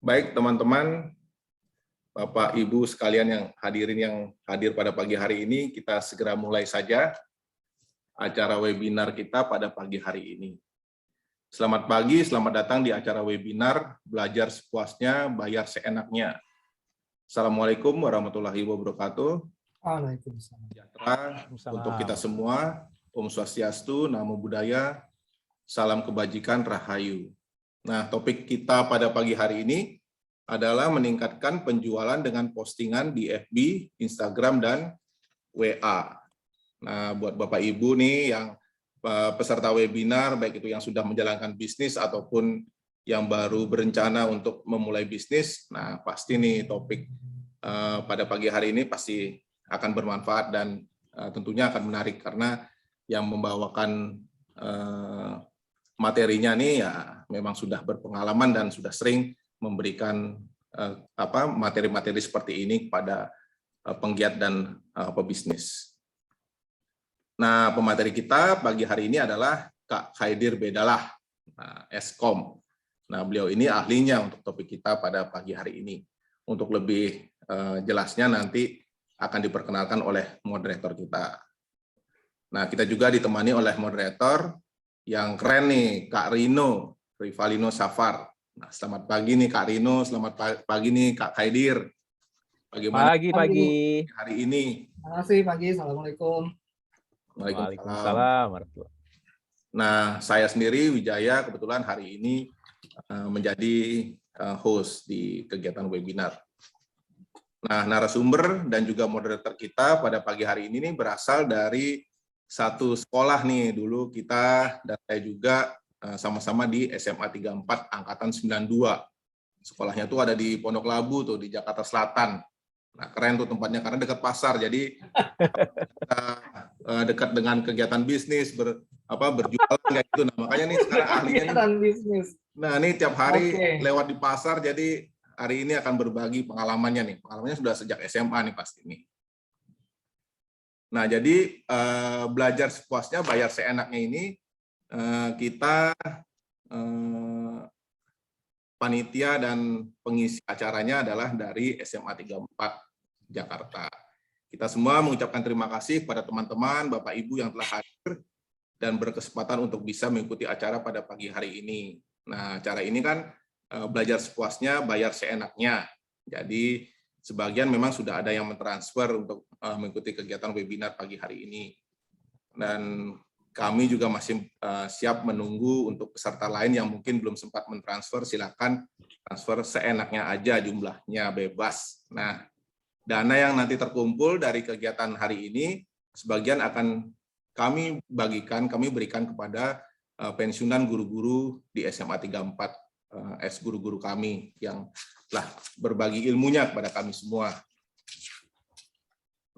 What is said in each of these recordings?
Baik teman-teman, Bapak Ibu sekalian yang hadir pada pagi hari ini, kita segera mulai saja acara webinar kita pada pagi hari ini. Selamat pagi, selamat datang di acara webinar Belajar Sepuasnya, Bayar Seenaknya. Assalamualaikum warahmatullahi wabarakatuh. Waalaikumsalam. Sejahtera untuk kita semua. Om Swastiastu, Namo Buddhaya, salam kebajikan, Rahayu. Nah, topik kita pada pagi hari ini adalah meningkatkan penjualan dengan postingan di FB, Instagram, dan WA. Nah, buat Bapak Ibu nih yang peserta webinar, baik itu yang sudah menjalankan bisnis ataupun yang baru berencana untuk memulai bisnis, nah pasti nih topik pada pagi hari ini pasti akan bermanfaat dan tentunya akan menarik karena yang membawakan materinya nih ya memang sudah berpengalaman dan sudah sering memberikan materi-materi seperti ini kepada penggiat dan pebisnis. Nah, pemateri kita pagi hari ini adalah Kak Khaidir Bedalah, Eskom. Nah, beliau ini ahlinya untuk topik kita pada pagi hari ini. Untuk lebih jelasnya nanti akan diperkenalkan oleh moderator kita. Nah, kita juga ditemani oleh moderator yang keren nih, Kak Rino, Rivalino Safar. Nah, selamat pagi nih Kak Rino, selamat pagi nih Kak Khaidir. Bagaimana Pagi hari ini? Terima kasih pagi. Assalamualaikum. Waalaikumsalam. Nah, saya sendiri Wijaya kebetulan hari ini menjadi host di kegiatan webinar. Nah, narasumber dan juga moderator kita pada pagi hari ini berasal dari satu sekolah nih. Dulu kita dan saya juga sama-sama di SMA 34 angkatan 92. Sekolahnya tuh ada di Pondok Labu tuh di Jakarta Selatan. Nah, keren tuh tempatnya karena dekat pasar. Jadi dekat dengan kegiatan bisnis berjualan kayak gitu. Nah, makanya nih sekarang ahlinya nih. Bisnis. Nah, ini tiap hari lewat di pasar, jadi hari ini akan berbagi pengalamannya nih. Pengalamannya sudah sejak SMA nih pasti nih. Nah, jadi belajar sepuasnya, bayar seenaknya ini kita panitia dan pengisi acaranya adalah dari SMA 34 Jakarta. Kita semua mengucapkan terima kasih kepada teman-teman, Bapak Ibu yang telah hadir dan berkesempatan untuk bisa mengikuti acara pada pagi hari ini. Nah, acara ini kan belajar sepuasnya, bayar seenaknya. Jadi, sebagian memang sudah ada yang mentransfer untuk mengikuti kegiatan webinar pagi hari ini. Dan kami juga masih siap menunggu untuk peserta lain yang mungkin belum sempat mentransfer, silakan transfer seenaknya aja, jumlahnya bebas. Nah, dana yang nanti terkumpul dari kegiatan hari ini, sebagian akan kami berikan kepada pensiunan guru-guru di SMA 34, guru-guru kami yang telah berbagi ilmunya kepada kami semua.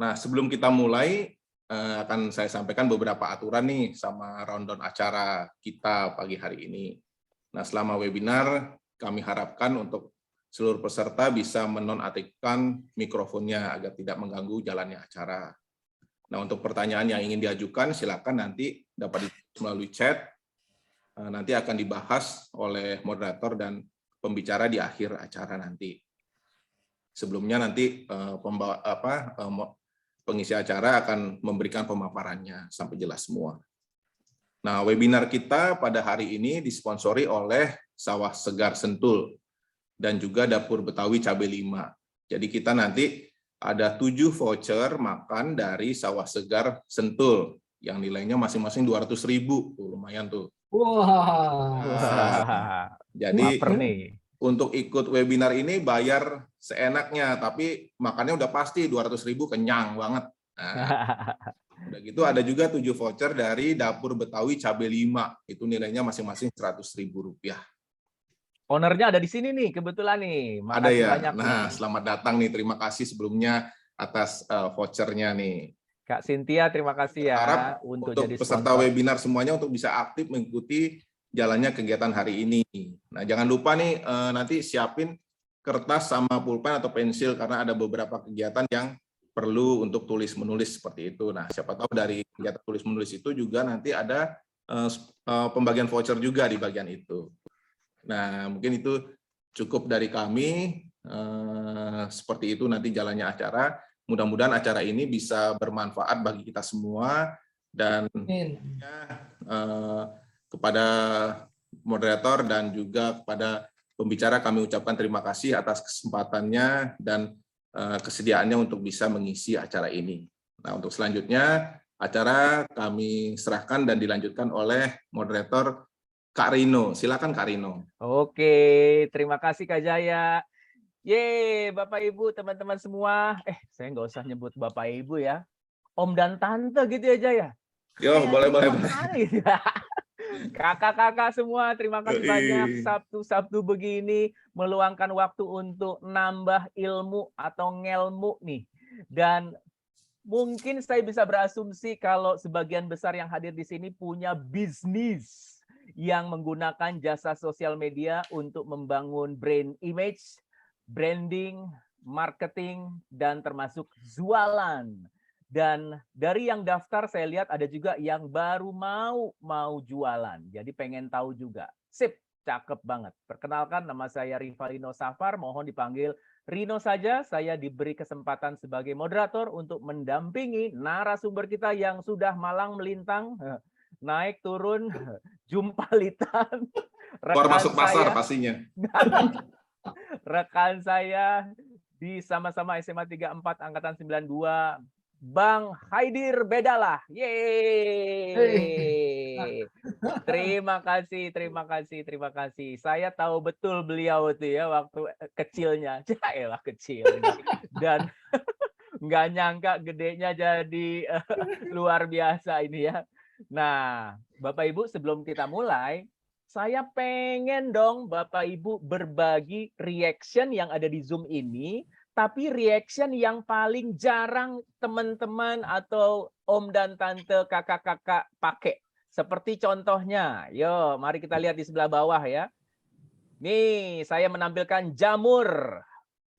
Nah, sebelum kita mulai, akan saya sampaikan beberapa aturan nih sama rundown acara kita pagi hari ini. Nah, selama webinar, kami harapkan untuk seluruh peserta bisa menonaktifkan mikrofonnya agar tidak mengganggu jalannya acara. Nah, untuk pertanyaan yang ingin diajukan, silakan nanti dapat melalui chat. Nanti akan dibahas oleh moderator dan pembicara di akhir acara nanti. Sebelumnya nanti pengisi acara akan memberikan pemaparannya sampai jelas semua. Nah, webinar kita pada hari ini disponsori oleh Sawah Segar Sentul dan juga Dapur Betawi Cabe 5. Jadi kita nanti ada 7 voucher makan dari Sawah Segar Sentul yang nilainya masing-masing 200.000. Lumayan tuh. Wah. Jadi nih. Untuk ikut webinar ini bayar seenaknya, tapi makannya udah pasti 200.000 kenyang banget. Nah, udah gitu ada juga 7 voucher dari Dapur Betawi Cabe 5. Itu nilainya masing-masing Rp100.000. Ownernya ada di sini nih, kebetulan nih. Makasih ada ya. banyak Nah, nih. Selamat datang nih. Terima kasih sebelumnya atas vouchernya nih. Kak Cynthia, terima kasih ya Harap untuk jadi peserta sponsor. webinar semuanya untuk bisa aktif mengikuti jalannya kegiatan hari ini. Nah, jangan lupa nih nanti siapin kertas sama pulpen atau pensil karena ada beberapa kegiatan yang perlu untuk tulis-menulis seperti itu. Nah, siapa tahu dari kegiatan tulis-menulis itu juga nanti ada pembagian voucher juga di bagian itu. Nah, mungkin itu cukup dari kami. Seperti itu nanti jalannya acara. Mudah-mudahan acara ini bisa bermanfaat bagi kita semua dan kepada moderator dan juga kepada pembicara kami ucapkan terima kasih atas kesempatannya dan kesediaannya untuk bisa mengisi acara ini. Nah, untuk selanjutnya acara kami serahkan dan dilanjutkan oleh moderator Kak Rino. Silakan Kak Rino. Oke, terima kasih Kak Jaya. Yeay, Bapak Ibu, teman-teman semua. Saya nggak usah nyebut Bapak Ibu ya. Om dan Tante gitu ya Jaya. Yo, boleh. Kakak-kakak semua, terima kasih banyak. Sabtu-Sabtu begini meluangkan waktu untuk nambah ilmu atau ngelmu nih. Dan mungkin saya bisa berasumsi kalau sebagian besar yang hadir di sini punya bisnis yang menggunakan jasa sosial media untuk membangun brand image, branding, marketing, dan termasuk jualan. Dan dari yang daftar saya lihat ada juga yang baru mau jualan. Jadi pengen tahu juga. Sip, cakep banget. Perkenalkan, nama saya Rivalino Safar, mohon dipanggil Rino saja. Saya diberi kesempatan sebagai moderator untuk mendampingi narasumber kita yang sudah malang melintang, naik turun, jumpalitan. Keluar masuk pasar pastinya. Rekan saya di sama-sama SMA 34 angkatan 92, Bang Haidir Bedalah. Yeay. Terima kasih. Saya tahu betul beliau itu ya waktu kecilnya. Yaelah kecilnya. Dan nggak nyangka gedenya jadi luar biasa ini ya. Nah, Bapak Ibu, sebelum kita mulai, saya pengen dong Bapak Ibu berbagi reaction yang ada di Zoom ini, tapi reaction yang paling jarang teman-teman atau om dan tante, kakak-kakak pakai. Seperti contohnya, yo mari kita lihat di sebelah bawah ya. Nih, saya menampilkan jamur.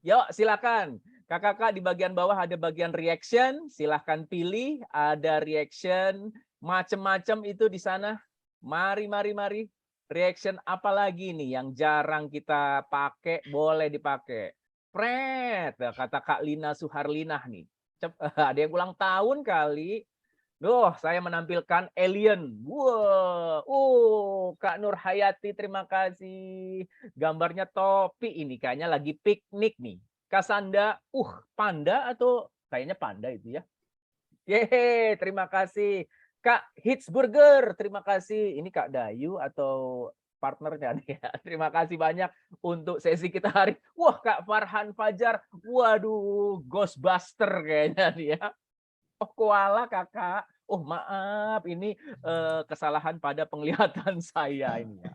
Yuk, silakan. Kakak-kakak di bagian bawah ada bagian reaction, silahkan pilih. Ada reaction macam-macam itu di sana. Mari. Reaction apa lagi nih yang jarang kita pakai, boleh dipakai. Pret, kata Kak Lina Suharlinah nih. Ada yang ulang tahun kali. Saya menampilkan alien. Wow, Kak Nur Hayati, terima kasih. Gambarnya topi ini, kayaknya lagi piknik nih. Kasanda, panda atau kayaknya panda itu ya. Yeay, terima kasih. Kak Hitsburger, terima kasih. Ini Kak Dayu atau partnernya nih ya. Terima kasih banyak untuk sesi kita hari. Wah, Kak Farhan Fajar. Waduh, Ghostbuster kayaknya nih ya. Oh, koala Kakak. Oh, maaf, ini kesalahan pada penglihatan saya ini ya.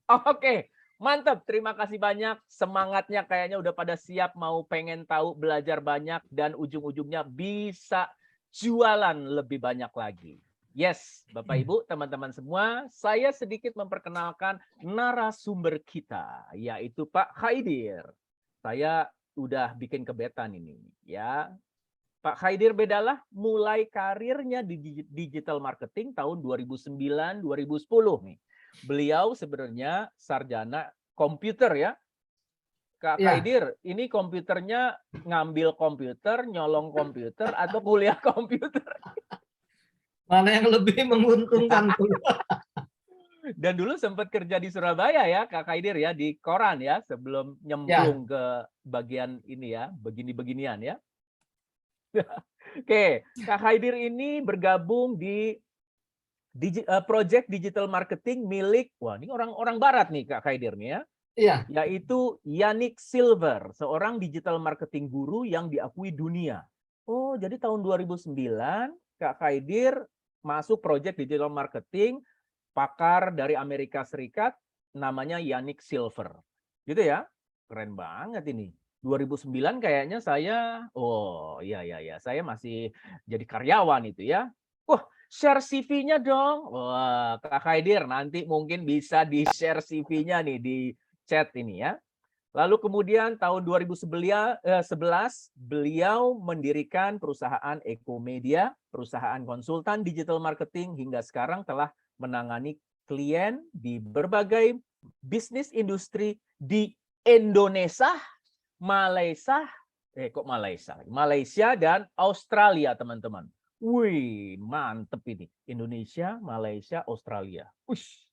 Oke, mantap. Terima kasih banyak. Semangatnya kayaknya udah pada siap mau pengen tahu, belajar banyak, dan ujung-ujungnya bisa jualan lebih banyak lagi. Yes, Bapak Ibu, teman-teman semua, saya sedikit memperkenalkan narasumber kita, yaitu Pak Haidir. Saya udah bikin kebetan ini, ya. Pak Haidir Bedalah mulai karirnya di digital marketing tahun 2009-2010 nih. Beliau sebenarnya sarjana komputer ya. Kak Haidir, ini komputernya ngambil komputer, nyolong komputer, atau kuliah komputer? Mana yang lebih menguntungkan tuh? Dan dulu sempat kerja di Surabaya ya, Kak Haidir ya, di koran ya, sebelum nyemplung ke bagian ini ya, begini-beginian ya. Oke, Kak Haidir ini bergabung di project digital marketing milik, wah ini orang-orang barat nih Kak Haidir nih ya. Iya. Yaitu Yannick Silver, seorang digital marketing guru yang diakui dunia. Oh, jadi tahun 2009 Kak Haidir masuk project digital marketing, pakar dari Amerika Serikat, namanya Yannick Silver. Gitu ya, keren banget ini. 2009 kayaknya saya, saya masih jadi karyawan itu ya. Wah, share CV-nya dong. Wah, Kak Haidir nanti mungkin bisa di-share CV-nya nih di chat ini ya. Lalu kemudian tahun 2011 beliau mendirikan perusahaan Ekomedia, perusahaan konsultan digital marketing, hingga sekarang telah menangani klien di berbagai bisnis industri di Indonesia, Malaysia, Malaysia dan Australia, teman-teman. Wih, mantep ini. Indonesia, Malaysia, Australia. Ush.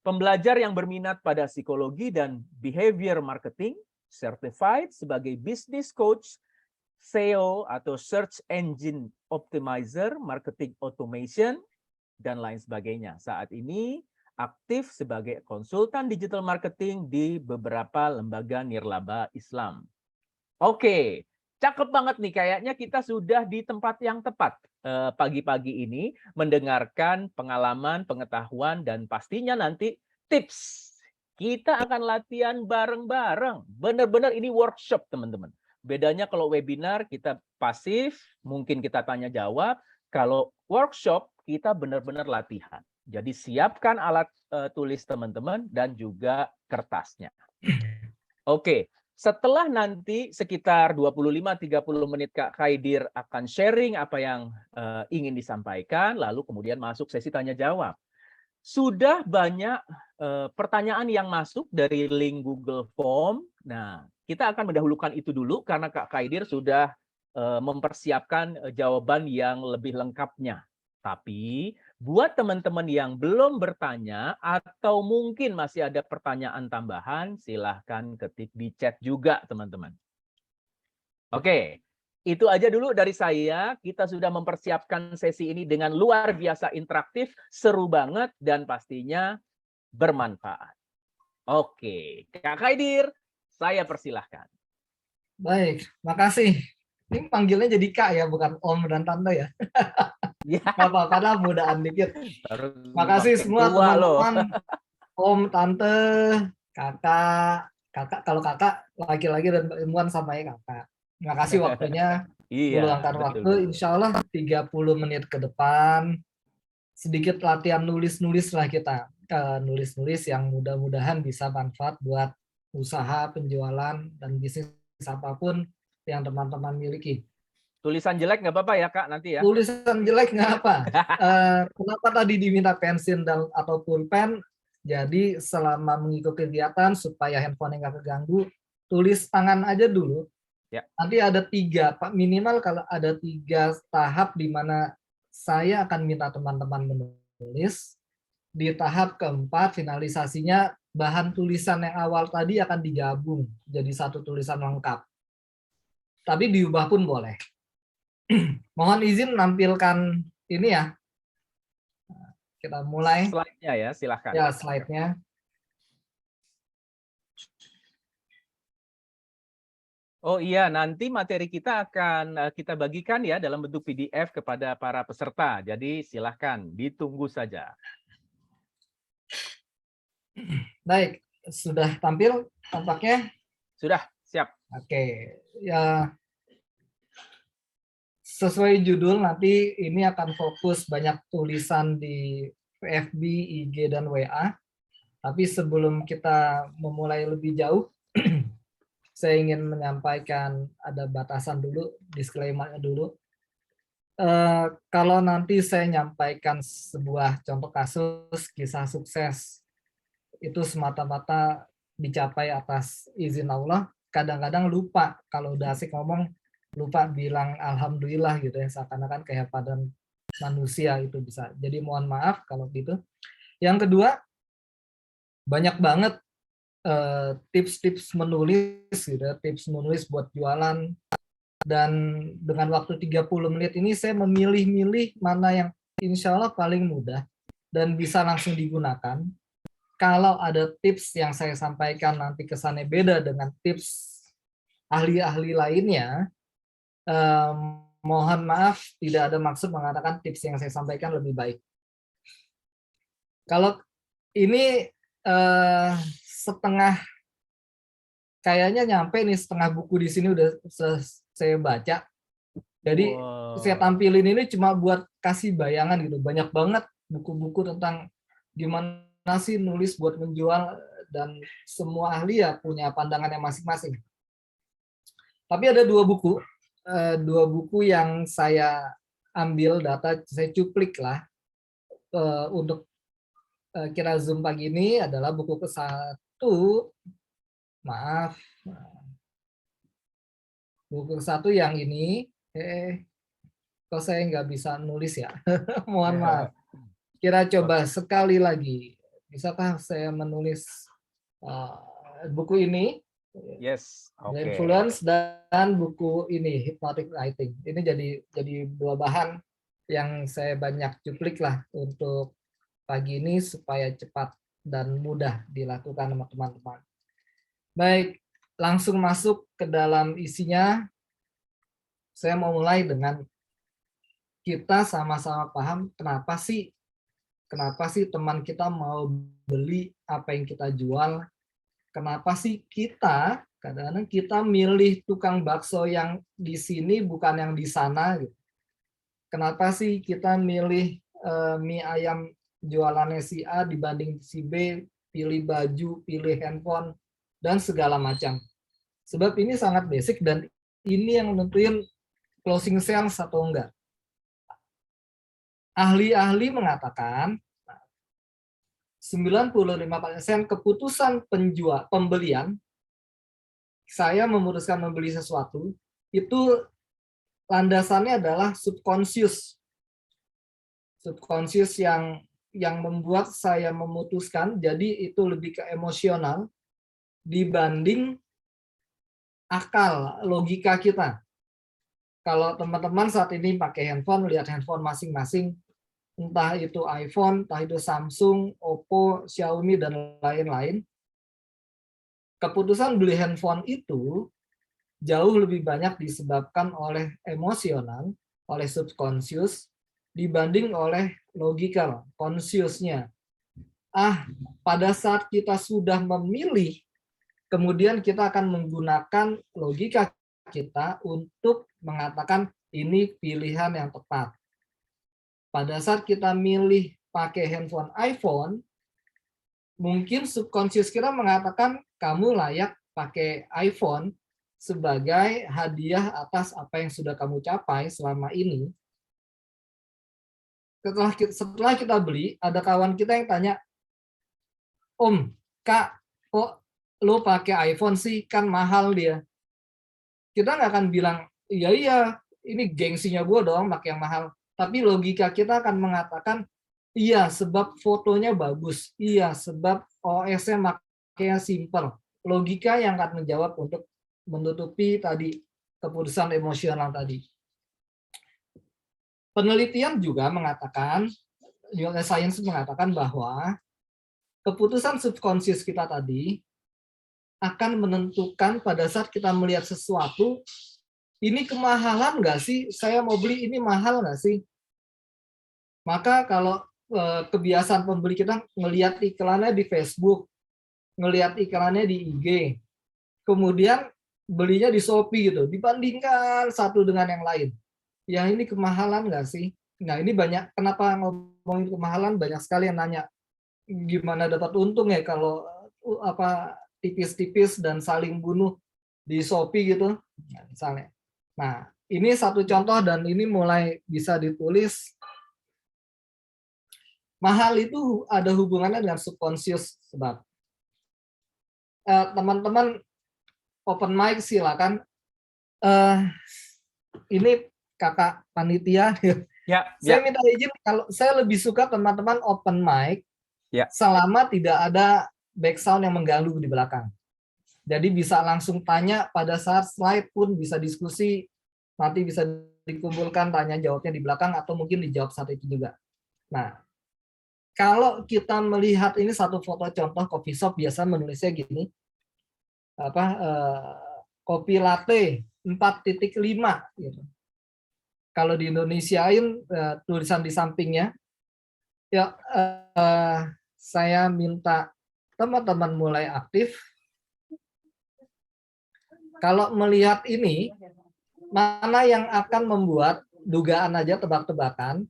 Pembelajar yang berminat pada psikologi dan behavior marketing, certified sebagai business coach, SEO atau Search Engine Optimizer, Marketing Automation, dan lain sebagainya. Saat ini aktif sebagai konsultan digital marketing di beberapa lembaga nirlaba Islam. Oke, cakep banget nih. Kayaknya kita sudah di tempat yang tepat pagi-pagi ini mendengarkan pengalaman, pengetahuan, dan pastinya nanti tips. Kita akan latihan bareng-bareng. Benar-benar ini workshop, teman-teman. Bedanya kalau webinar kita pasif, mungkin kita tanya jawab. Kalau workshop kita benar-benar latihan. Jadi siapkan alat tulis teman-teman dan juga kertasnya. Oke. Setelah nanti sekitar 25-30 menit Kak Khaidir akan sharing apa yang ingin disampaikan, lalu kemudian masuk sesi tanya jawab. Sudah banyak pertanyaan yang masuk dari link Google Form. Nah, kita akan mendahulukan itu dulu karena Kak Khaidir sudah mempersiapkan jawaban yang lebih lengkapnya. Tapi buat teman-teman yang belum bertanya atau mungkin masih ada pertanyaan tambahan, silahkan ketik di chat juga, teman-teman. Oke, itu aja dulu dari saya. Kita sudah mempersiapkan sesi ini dengan luar biasa interaktif, seru banget, dan pastinya bermanfaat. Oke, Kak Khaidir, saya persilahkan. Baik, makasih. Ini panggilnya jadi Kak ya, bukan Om dan Tante ya. Ya, Gak apa-apa lah, mudaan dikit. Makasih semua teman-teman, Om, Tante, Kakak. Kalau kakak laki-laki dan perempuan samanya kakak. Terima kasih waktunya. Iya, Meluangkan waktu, insya Allah 30 menit ke depan. Sedikit latihan nulis-nulis lah kita. Nulis-nulis yang mudah-mudahan bisa manfaat buat usaha, penjualan, dan bisnis apapun yang teman-teman miliki. Tulisan jelek nggak apa-apa ya Kak nanti ya? Tulisan jelek nggak apa. Kenapa tadi diminta pensil dan atau pulpen? Jadi selama mengikuti kegiatan supaya handphone nggak keganggu, tulis tangan aja dulu. Ya. Nanti ada 3, Pak, minimal kalau ada 3 tahap di mana saya akan minta teman-teman menulis. Di tahap keempat, finalisasinya bahan tulisan yang awal tadi akan digabung jadi satu tulisan lengkap. Tapi diubah pun boleh. Mohon izin menampilkan ini ya. Kita mulai. Slide-nya ya, silahkan. Ya, slide-nya. Oh iya, nanti materi kita akan kita bagikan ya dalam bentuk PDF kepada para peserta. Jadi silahkan, ditunggu saja. Baik, sudah tampil tampaknya? Sudah, siap. Oke, ya sesuai judul nanti ini akan fokus banyak tulisan di FB, IG, dan WA. Tapi sebelum kita memulai lebih jauh, saya ingin menyampaikan ada batasan dulu, disclaimer dulu. Kalau nanti saya nyampaikan sebuah contoh kasus, kisah sukses, itu semata-mata dicapai atas izin Allah, kadang-kadang lupa, kalau udah asik ngomong, lupa bilang alhamdulillah gitu ya, seakan-akan kehebatan manusia itu bisa. Jadi mohon maaf kalau gitu. Yang kedua, banyak banget tips-tips menulis gitu ya, tips menulis buat jualan, dan dengan waktu 30 menit ini saya memilih-milih mana yang insya Allah paling mudah dan bisa langsung digunakan. Kalau ada tips yang saya sampaikan nanti kesannya beda dengan tips ahli-ahli lainnya, mohon maaf, tidak ada maksud mengatakan tips yang saya sampaikan lebih baik. Kalau ini setengah, kayaknya nyampe nih setengah buku di sini udah saya baca. Jadi saya tampilin ini cuma buat kasih bayangan gitu. Banyak banget buku-buku tentang gimana sih nulis buat menjual, dan semua ahli ya punya pandangannya masing-masing. Tapi ada 2 buku yang saya ambil data, saya cuplik lah untuk kira Zoom pagi ini. Adalah buku ke-1 Maaf. Buku satu yang ini, kok saya nggak bisa nulis ya? Mohon maaf. Kira coba sekali lagi. Bisakah saya menulis buku ini? Yes, The oke. Influence dan buku ini Hypnotic Writing. Ini jadi dua bahan yang saya banyak cuplik lah untuk pagi ini supaya cepat dan mudah dilakukan sama teman-teman. Baik, langsung masuk ke dalam isinya. Saya mau mulai dengan kita sama-sama paham kenapa sih teman kita mau beli apa yang kita jual. Kenapa sih kita kadang-kadang kita milih tukang bakso yang di sini bukan yang di sana gitu. Kenapa sih kita milih mie ayam jualannya si A dibanding si B, pilih baju, pilih handphone dan segala macam. Sebab ini sangat basic dan ini yang nentuin closing sales atau enggak. Ahli-ahli mengatakan 95% keputusan pembelian, saya memutuskan membeli sesuatu, itu landasannya adalah subconscious. Subconscious yang membuat saya memutuskan, jadi itu lebih ke emosional dibanding akal, logika kita. Kalau teman-teman saat ini pakai handphone, lihat handphone masing-masing, entah itu iPhone, entah itu Samsung, Oppo, Xiaomi, dan lain-lain, keputusan beli handphone itu jauh lebih banyak disebabkan oleh emosional, oleh subconscious, dibanding oleh logikal, consciousnya. Pada saat kita sudah memilih, kemudian kita akan menggunakan logika kita untuk mengatakan ini pilihan yang tepat. Pada saat kita milih pakai handphone iPhone, mungkin subconscious kita mengatakan kamu layak pakai iPhone sebagai hadiah atas apa yang sudah kamu capai selama ini. Setelah kita beli, ada kawan kita yang tanya, Om, Kak, kok lo pakai iPhone sih? Kan mahal dia. Kita nggak akan bilang, iya, ini gengsinya gue dong pakai yang mahal. Tapi logika kita akan mengatakan, iya, sebab fotonya bagus. Iya, sebab OS-nya makanya simple. Logika yang akan menjawab untuk menutupi tadi keputusan emosional tadi. Penelitian juga mengatakan, science mengatakan bahwa keputusan subconscious kita tadi akan menentukan pada saat kita melihat sesuatu, ini kemahalan nggak sih? Saya mau beli ini mahal nggak sih? Maka kalau kebiasaan pembeli kita ngelihat iklannya di Facebook, ngelihat iklannya di IG, kemudian belinya di Shopee gitu, dibandingkan satu dengan yang lain. Yang ini kemahalan nggak sih? Nah ini banyak, kenapa ngomongin kemahalan, banyak sekali yang nanya, gimana dapat untung ya kalau tipis-tipis dan saling bunuh di Shopee gitu, nah, misalnya. Nah ini satu contoh dan ini mulai bisa ditulis. Mahal itu ada hubungannya dengan subconscious sebab. Teman-teman open mic silakan. Ini kakak panitia. Saya minta izin kalau saya lebih suka teman-teman open mic selama tidak ada background yang mengganggu di belakang. Jadi bisa langsung tanya pada saat slide pun bisa diskusi, nanti bisa dikumpulkan tanya jawabnya di belakang atau mungkin dijawab saat itu juga. Nah, kalau kita melihat ini satu foto contoh coffee shop biasa menulisnya gini, kopi latte 4.5 gitu. Kalau di Indonesiain tulisan di sampingnya, ya saya minta teman-teman mulai aktif. Kalau melihat ini, mana yang akan membuat dugaan aja tebak-tebakan,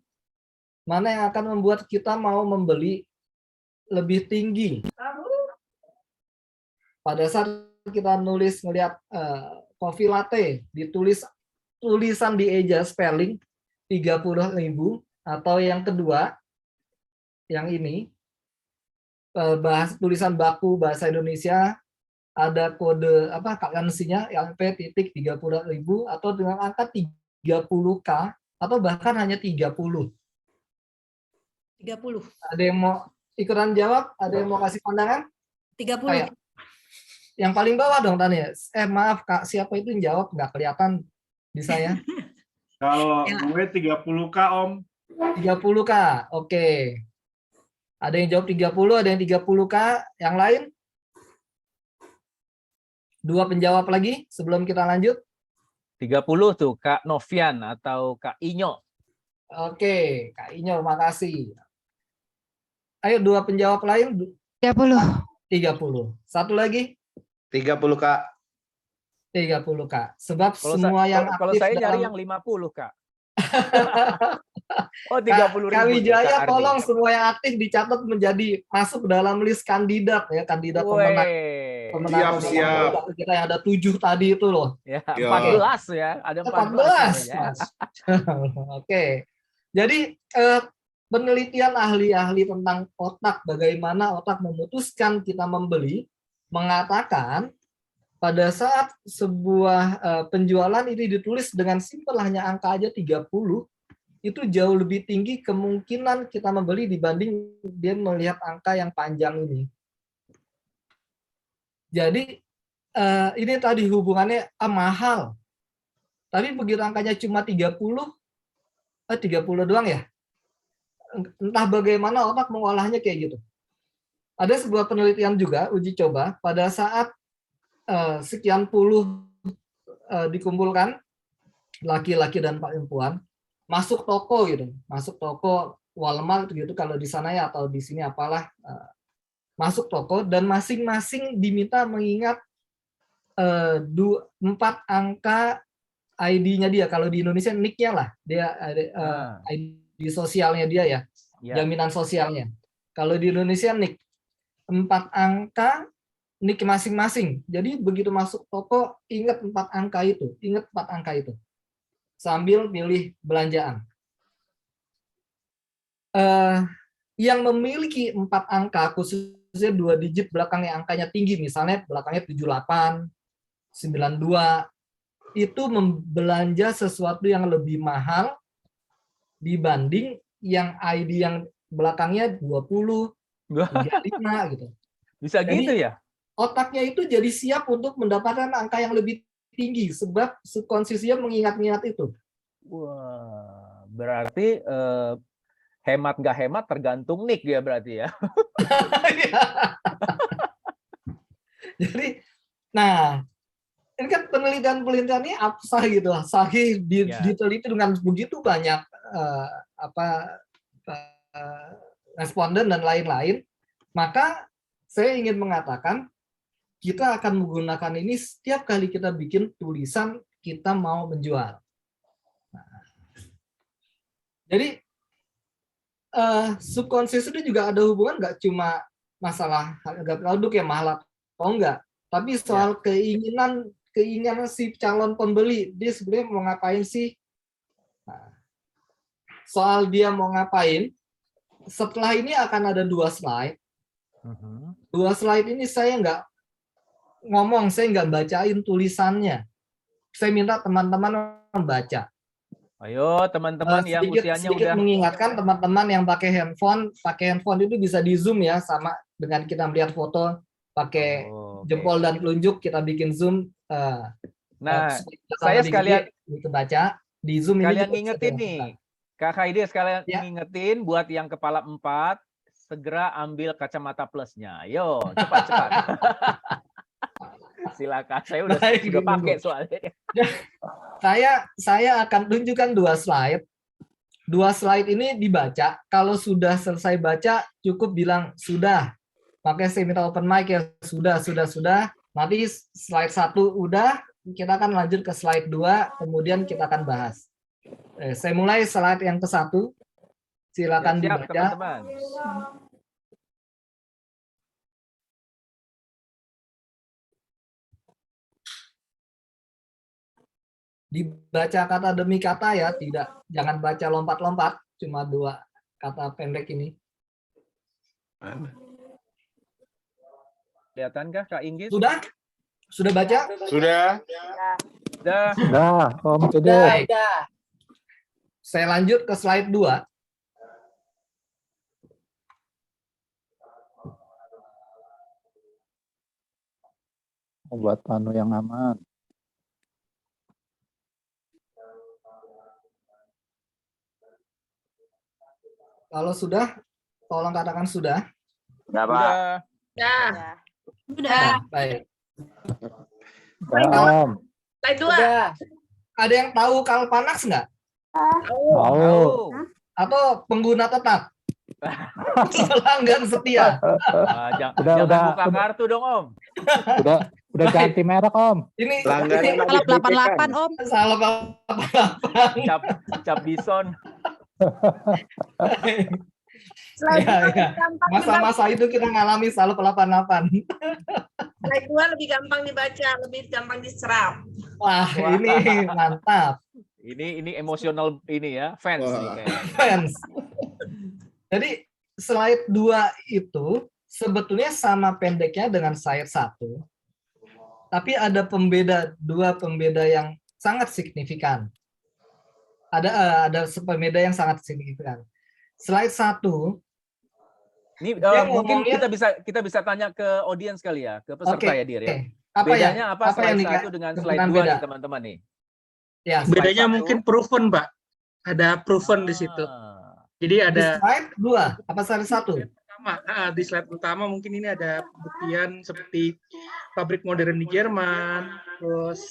mana yang akan membuat kita mau membeli lebih tinggi. Pada saat kita nulis ngelihat coffee latte, ditulis tulisan di eja spelling 30.000, atau yang kedua, yang ini, tulisan baku bahasa Indonesia ada kode apa currency-nya yang P.30.000 atau dengan angka 30K atau bahkan hanya 30. 30. Ada yang mau ikutan jawab? Ada yang mau kasih pandangan? 30. Kayak yang paling bawah dong Tania. Maaf Kak, siapa itu yang jawab? Nggak kelihatan di saya. Kalau Ya. gue 30K Om. 30K. Oke. Ada yang jawab 30, ada yang 30K. Yang lain? Dua penjawab lagi sebelum kita lanjut. 30 tuh Kak Novian atau Kak Inyo. Oke, Kak Inyo, makasih. Ayo dua penjawab lain. 30. 30. Satu lagi 30 Kak. 30K. Sebab Kalau semua yang kalau aktif saya nyari dalam yang 50 Kak. Oh 30.000 Kak tuh, Wijaya, Kak Ardi. tolong semua yang aktif dicatat menjadi masuk dalam list kandidat ya, kandidat pemenang. Weh. Siap. Kita yang ada 7 tadi itu loh. Ya, Ya. 14 ya, ada 14. 14, ya. Mas. Oke. Jadi penelitian ahli-ahli tentang otak, bagaimana otak memutuskan kita membeli, mengatakan pada saat sebuah penjualan ini ditulis dengan simpel hanya angka aja 30, itu jauh lebih tinggi kemungkinan kita membeli dibanding dia melihat angka yang panjang ini. Jadi ini tadi hubungannya mahal. Tapi begitu angkanya cuma 30 doang ya. Entah bagaimana otak mengolahnya kayak gitu. Ada sebuah penelitian juga, uji coba, pada saat sekian puluh dikumpulkan, laki-laki dan perempuan, masuk toko gitu, masuk toko Walmart gitu kalau di sana ya, atau di sini apalah, masuk toko dan masing-masing diminta mengingat 4 angka ID-nya dia. Kalau di Indonesia NIK-nya lah, dia ID sosialnya dia ya, Ya. jaminan sosialnya. Kalau di Indonesia NIK 4 angka NIK masing-masing. Jadi begitu masuk toko ingat 4 angka itu, ingat 4 angka itu. Sambil pilih belanjaan. Yang memiliki 4 angka, khususnya 2 digit belakangnya angkanya tinggi, misalnya belakangnya 78, 92, itu membelanja sesuatu yang lebih mahal dibanding yang ID yang belakangnya 20, 35 gitu. Bisa Jadi, gitu ya? Otaknya itu jadi siap untuk mendapatkan angka yang lebih tinggi sebab subkonsesinya mengingat-ingat itu. Wah, berarti hemat nggak hemat tergantung Nick ya berarti ya. Jadi, nah, ini kan penelitian-penelitian ini absah gitu, sahih diteliti dengan begitu banyak responden dan lain-lain. Maka saya ingin mengatakan kita akan menggunakan ini setiap kali kita bikin tulisan kita mau menjual. Nah, jadi subkonsesi itu juga ada hubungan nggak cuma masalah harga produk yang mahal atau enggak, tapi soal keinginan si calon pembeli, dia sebenarnya mau ngapain sih? Nah, soal dia mau ngapain, setelah ini akan ada 2 slide. 2 slide ini saya nggak ngomong, saya nggak bacain tulisannya. Saya minta teman-teman membaca. Ayo teman-teman yang usianya sedikit udah mengingatkan teman-teman yang pakai handphone itu bisa di zoom ya, sama dengan kita melihat foto pakai jempol dan telunjuk, kita bikin zoom. Nah, saya sekalian baca di zoom kalian ini. ngingetin nih, Kak Haide sekalian ngingetin buat yang kepala 4 segera ambil kacamata plusnya. Yo, cepat. Silakan, saya udah pakai soalnya. Saya akan tunjukkan 2 slide. 2 slide ini dibaca. Kalau sudah selesai baca, cukup bilang sudah. Makanya saya minta open mic ya, sudah. Nanti slide 1 udah, kita akan lanjut ke slide 2, kemudian kita akan bahas. Saya mulai slide yang ke-1. Silakan dibaca. Teman-teman. Dibaca kata demi kata ya, jangan baca lompat-lompat, cuma 2 kata pendek ini. Kelihatan kah Kak Inggit? Sudah? Sudah baca? Sudah. Dah. Dah, Om Kede. Baik. Saya lanjut ke slide 2. Buat Anu yang aman. Kalau sudah, tolong katakan sudah. Sudah, Udah. Udah. Nah, baik. Dah, Om. Slide 2. Ada yang tahu Kalpanax nggak? Tahu. Atau pengguna tetap? Pelanggan setia. Jangan Udah. buka kartu dong, Om. Udah ganti merek, Om. Ini Salah 88 Om. salah apa? Cap bison. Slide Ya, 2 ya. lebih gampang Masa-masa itu kita ngalami salah 88. Slide 2 lebih gampang dibaca, lebih gampang diserap. Wah, ini mantap. Ini emosional ini ya, fans nih Wah. kayaknya. Fans. Jadi slide 2 itu sebetulnya sama pendeknya dengan slide 1. Tapi ada dua pembeda yang sangat signifikan. Ada pembeda yang sangat signifikan. Slide 1. Ini Dia mungkin ngomongnya- kita bisa tanya ke audiens kali ya, ke peserta Oke, ya, Dir ya. Apa Bedanya apa yang slide nika- 1 dengan slide kemungkinan 2 beda? nih, teman-teman nih? Ya, slide Bedanya 1. mungkin proven, Mbak. Ada proven di situ. Jadi Di ada slide 2, apa slide 1? pertama, di slide pertama mungkin ini ada pembuktian seperti pabrik modern di Jerman, terus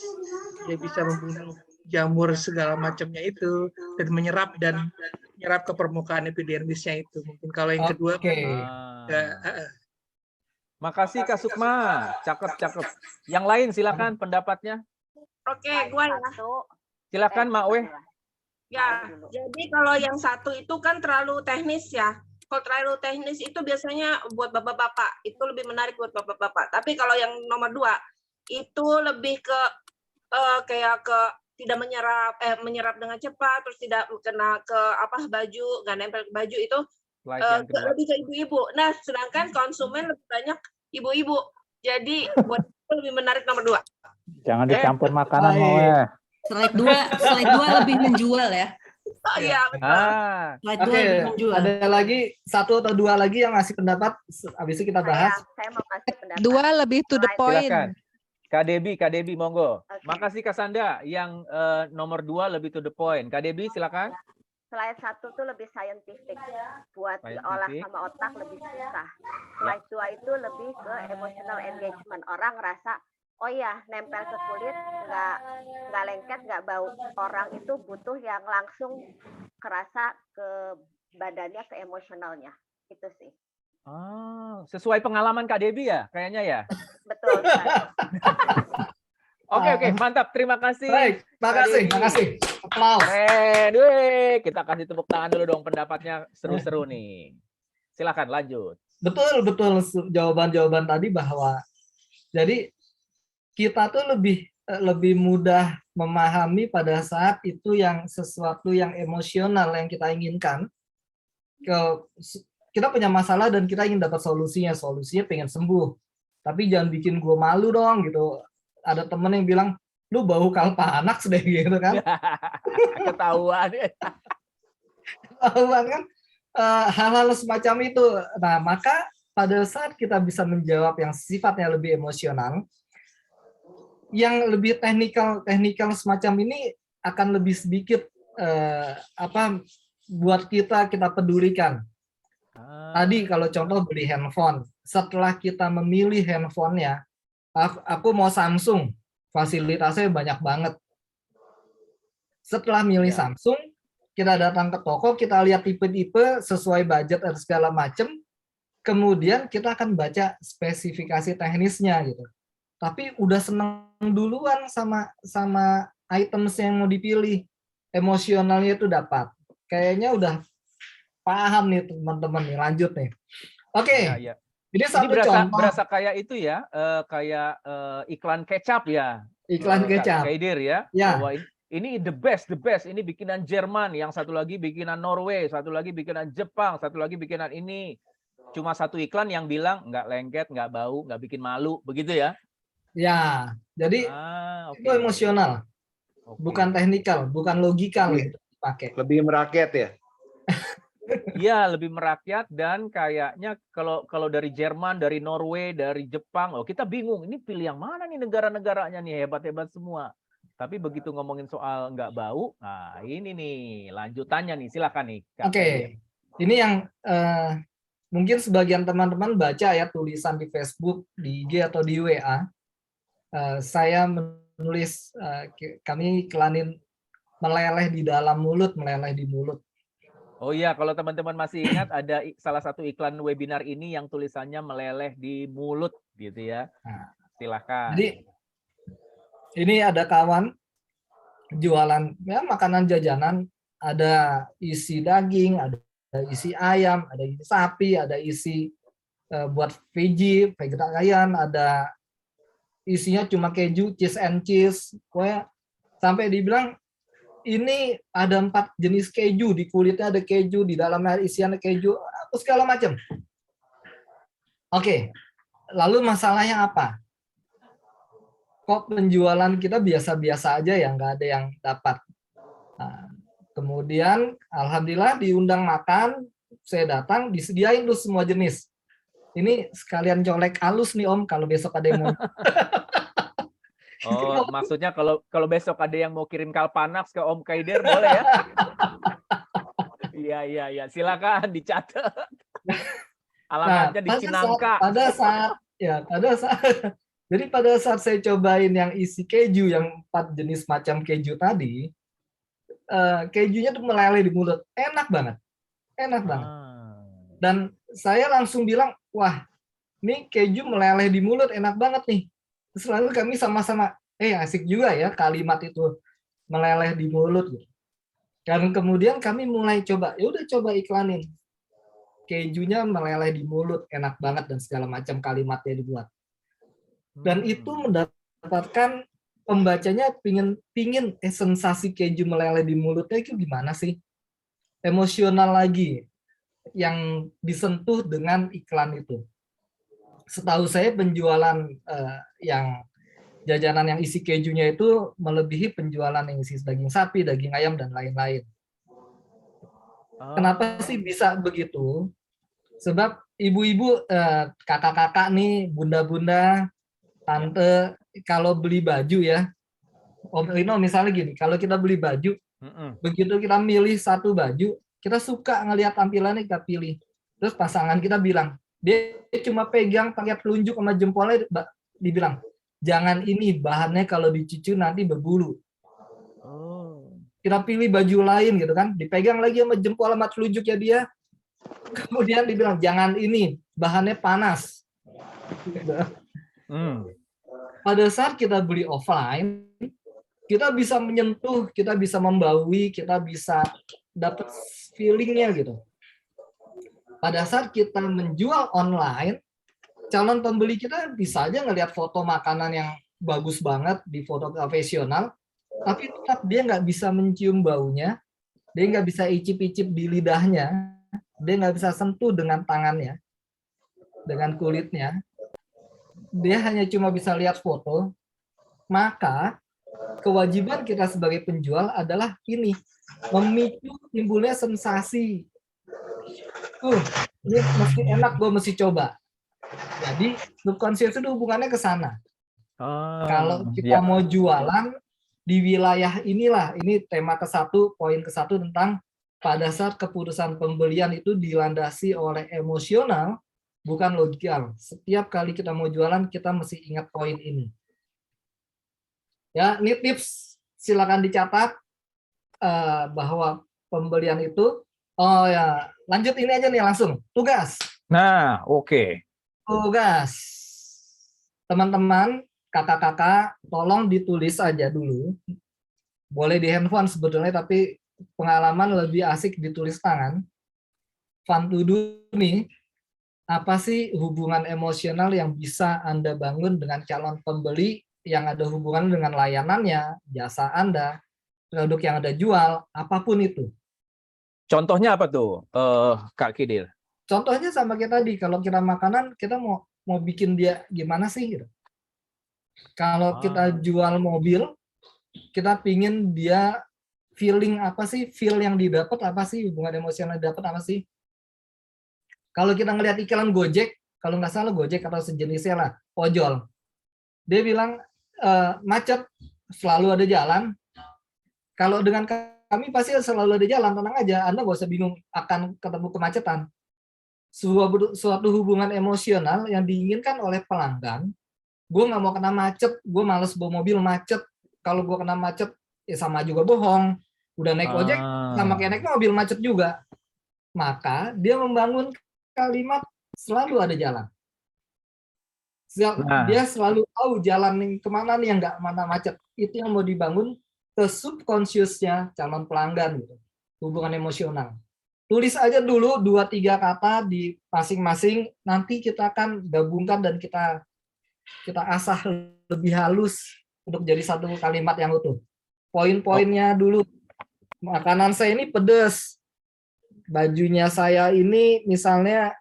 dia bisa membunuh jamur segala macamnya itu dan menyerap ke permukaan epidermisnya itu. Mungkin kalau yang kedua Oke. Makasih Kak Sukma, cakep. Yang lain silakan pendapatnya. Oke, gua ya. Silakan Mak Weh. Ya, jadi kalau yang satu itu kan terlalu teknis ya. Kalau terlalu teknis itu biasanya buat bapak-bapak, itu lebih menarik buat bapak-bapak. Tapi kalau yang nomor 2 itu lebih ke kayak ke tidak menyerap dengan cepat, terus tidak kena ke baju, nggak nempel ke baju itu Slide yang kedua. lebih ke ibu-ibu. Nah, sedangkan konsumen lebih banyak ibu-ibu. Jadi buat itu lebih menarik nomor 2. Jangan dicampur makanan, baik. Moe. Slide 2 lebih menjual ya. Oh iya, betul. Slide 2 Oke, lebih menjual. ada lagi 1 atau 2 lagi yang ngasih pendapat, habis itu kita bahas. Saya mau kasih pendapat. 2 lebih to the point. Silakan. Kak Debi, monggo. Makasih Kak Sanda yang nomor 2 lebih to the point. Kak Debi silakan. Slide 1 tuh lebih scientific, buat Scientific. diolah sama otak lebih susah. Slide 2 itu lebih ke emotional engagement. Orang ngerasa, oh ya nempel ke kulit, nggak lengket, nggak bau. Orang itu butuh yang langsung kerasa ke badannya, ke emosionalnya. Itu sih. Sesuai pengalaman Kak Debi ya, kayaknya ya. Betul. Oke, mantap. Terima kasih. Baik, makasih. Aplaus. Keren. Kita kasih tepuk tangan dulu dong, pendapatnya seru-seru nih. Silakan lanjut. Betul jawaban-jawaban tadi bahwa jadi kita tuh lebih mudah memahami pada saat itu yang sesuatu yang emosional yang kita inginkan. Kita punya masalah dan kita ingin dapat solusinya pengen sembuh. Tapi jangan bikin gue malu dong gitu. Ada temen yang bilang, lu bau Kalpanax deh gitu kan. Ketahuan. Ketahuan kan. Hal-hal semacam itu. Nah, maka pada saat kita bisa menjawab yang sifatnya lebih emosional, yang lebih teknikal semacam ini akan lebih sedikit buat kita pedulikan. Tadi kalau contoh beli handphone, setelah kita memilih handphonenya, aku mau Samsung, fasilitasnya banyak banget. Setelah milih Samsung, kita datang ke toko, kita lihat tipe-tipe sesuai budget dan segala macam, kemudian kita akan baca spesifikasi teknisnya gitu. Tapi udah seneng duluan sama items yang mau dipilih, emosionalnya itu dapat. Kayaknya udah paham nih teman-teman nih, lanjut nih. Oke. Ya. Ini Ini contoh berasa kayak itu ya, kayak iklan kecap ya. iklan kecap. Kaidir ya. Ya. Bahwa ini the best. Ini bikinan Jerman, yang satu lagi bikinan Norway, satu lagi bikinan Jepang, satu lagi bikinan ini. Cuma satu iklan yang bilang nggak lengket, nggak bau, nggak bikin malu, begitu ya. Ya, jadi Oke. itu emosional, Oke. bukan teknikal, bukan logikal Iya. gitu dipakai. Lebih merakyat ya. Iya, lebih merakyat dan kayaknya kalau dari Jerman, dari Norway, dari Jepang, oh kita bingung ini pilih yang mana nih negara-negaranya nih hebat-hebat semua. Tapi begitu ngomongin soal nggak bau, nah ini nih lanjutannya nih, silakan nih. Kak Oke, Kaidir. ini yang mungkin sebagian teman-teman baca ya tulisan di Facebook, di IG atau di WA. Saya menulis kami iklanin meleleh di dalam mulut, meleleh di mulut. Oh iya, kalau teman-teman masih ingat ada salah satu iklan webinar ini yang tulisannya meleleh di mulut gitu ya. Nah, Silakan. jadi ini ada kawan jualan ya makanan jajanan, ada isi daging, ada isi ayam, ada isi sapi, ada isi buat vegetarian, ada isinya cuma keju, cheese and cheese, pokoknya sampai dibilang ini ada 4 jenis keju, di kulitnya ada keju, di dalamnya isiannya keju, apa segala macam. Oke, lalu masalahnya apa? Kok penjualan kita biasa-biasa aja ya, nggak ada yang dapat. Nah, kemudian alhamdulillah diundang makan, saya datang, disediain tuh semua jenis. Ini sekalian colek halus nih Om, kalau besok ada yang mau. Oh, maksudnya kalau besok ada yang mau kirim Kalpanax ke Om Kaidir boleh ya? Iya, silakan dicatat. Alamatnya di Cinangka. Pada saat jadi pada saat saya cobain yang isi keju yang 4 jenis macam keju tadi, kejunya tuh meleleh di mulut, enak banget. Dan saya langsung bilang, wah, ini keju meleleh di mulut, enak banget nih. Terus lalu kami sama-sama, asik juga ya kalimat itu meleleh di mulut. Dan kemudian kami mulai coba, coba iklanin. Kejunya meleleh di mulut, enak banget dan segala macam kalimatnya dibuat. Dan itu mendapatkan pembacanya pingin sensasi keju meleleh di mulutnya itu gimana sih? Emosional lagi yang disentuh dengan iklan itu. Setahu saya penjualan yang jajanan yang isi kejunya itu melebihi penjualan yang isi daging sapi, daging ayam, dan lain-lain. Kenapa sih bisa begitu? Sebab ibu-ibu, kakak-kakak nih, bunda-bunda, tante, kalau beli baju ya, Om Rino misalnya gini, kalau kita beli baju, begitu kita milih satu baju, kita suka ngelihat tampilannya, kita pilih. Terus pasangan kita bilang, dia cuma pegang pakai telunjuk sama jempolnya, dibilang, jangan ini, bahannya kalau dicuci nanti berbulu. Kita pilih baju lain gitu kan, dipegang lagi sama jempol sama telunjuknya dia, kemudian dibilang, jangan ini, bahannya panas. Pada saat kita beli offline, kita bisa menyentuh, kita bisa membaui, kita bisa dapat feelingnya gitu. Pada saat kita menjual online, calon pembeli kita bisa aja ngelihat foto makanan yang bagus banget di foto profesional, tapi tetap dia nggak bisa mencium baunya, dia nggak bisa icip-icip di lidahnya, dia nggak bisa sentuh dengan tangannya, dengan kulitnya, dia hanya cuma bisa lihat foto. Maka kewajiban kita sebagai penjual adalah ini, memicu timbulnya sensasi. Ini mesti enak, gue mesti coba. Jadi subconscious itu hubungannya ke sana. Kalau kita mau jualan di wilayah inilah, ini tema ke-1, poin ke-1 tentang pada saat keputusan pembelian itu dilandasi oleh emosional, bukan logikal. Setiap kali kita mau jualan, kita mesti ingat poin ini. Ya, ini tips, silakan dicatat bahwa pembelian itu, lanjut ini aja nih langsung, tugas. Nah, oke. Tugas. Teman-teman, kakak-kakak, tolong ditulis aja dulu. Boleh di handphone sebetulnya, tapi pengalaman lebih asik ditulis tangan. Fun to do nih, apa sih hubungan emosional yang bisa Anda bangun dengan calon pembeli yang ada hubungan dengan layanannya, jasa Anda, produk yang Anda jual, apapun itu. Contohnya apa tuh, Kak Kaidir? Contohnya sama kayak tadi, kalau kita makanan, kita mau bikin dia gimana sih? Gitu. Kalau kita jual mobil, kita pingin dia feeling apa sih? Feel yang didapat apa sih? Hubungan emosional yang didapat apa sih? Kalau kita ngelihat iklan Gojek, kalau nggak salah Gojek atau sejenisnya lah, ojol. Dia bilang macet, selalu ada jalan. Kalau dengan kami pasti selalu ada jalan, tenang aja. Anda nggak usah bingung akan ketemu kemacetan. Suatu hubungan emosional yang diinginkan oleh pelanggan. Gue nggak mau kena macet, gue males bawa mobil macet. Kalau gue kena macet, ya sama juga bohong. Udah naik ojek, sama kayak naik mobil macet juga. Maka dia membangun kalimat selalu ada jalan. Dia selalu tahu jalan yang kemana nih yang nggak mana macet. Itu yang mau dibangun ke subconscious-nya calon pelanggan gitu. Hubungan emosional. Tulis aja dulu 2-3 kata di masing-masing, nanti kita akan gabungkan dan kita asah lebih halus untuk jadi satu kalimat yang utuh. Poin-poinnya dulu. Makanan saya ini pedas. Bajunya saya ini misalnya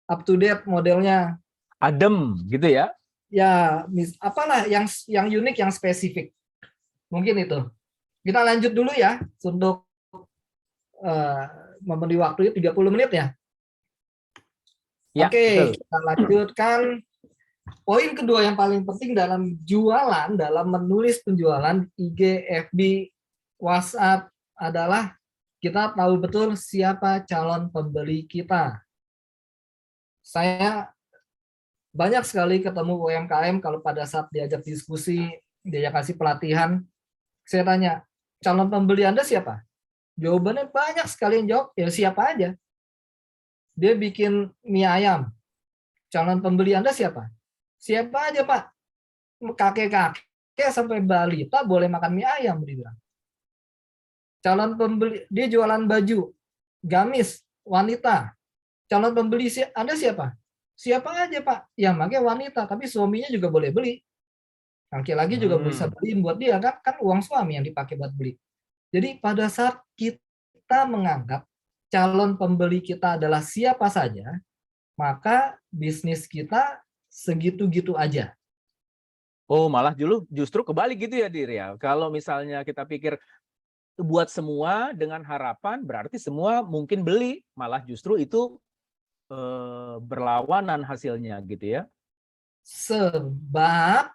up to date modelnya. Adem gitu ya. Ya, apalah yang unik, yang spesifik. Mungkin itu. Kita lanjut dulu ya untuk memberi waktu 30 menit ya. Ya, Oke, betul. kita lanjutkan. Poin kedua yang paling penting dalam jualan, dalam menulis penjualan IG, FB, WhatsApp adalah kita tahu betul siapa calon pembeli kita. Saya banyak sekali ketemu UMKM kalau pada saat diajak diskusi, diajak kasih pelatihan, saya tanya, calon pembeli Anda siapa? Jawabannya banyak sekali yang jawab, ya siapa aja. Dia bikin mie ayam. Calon pembeli Anda siapa? Siapa aja, Pak. Kakek-kakek sampai balita boleh makan mie ayam, dia bilang. Calon pembeli, dia jualan baju, gamis, wanita. Calon pembeli Anda siapa? Siapa aja, Pak. Ya, makanya wanita, tapi suaminya juga boleh beli. Laki-laki juga bisa beliin buat dia, kan uang suami yang dipakai buat beli. Jadi pada saat kita menganggap calon pembeli kita adalah siapa saja, maka bisnis kita segitu-gitu aja. Oh, malah justru kebalik gitu ya, Dir ya. Kalau misalnya kita pikir buat semua dengan harapan, berarti semua mungkin beli, malah justru itu berlawanan hasilnya gitu ya. Sebab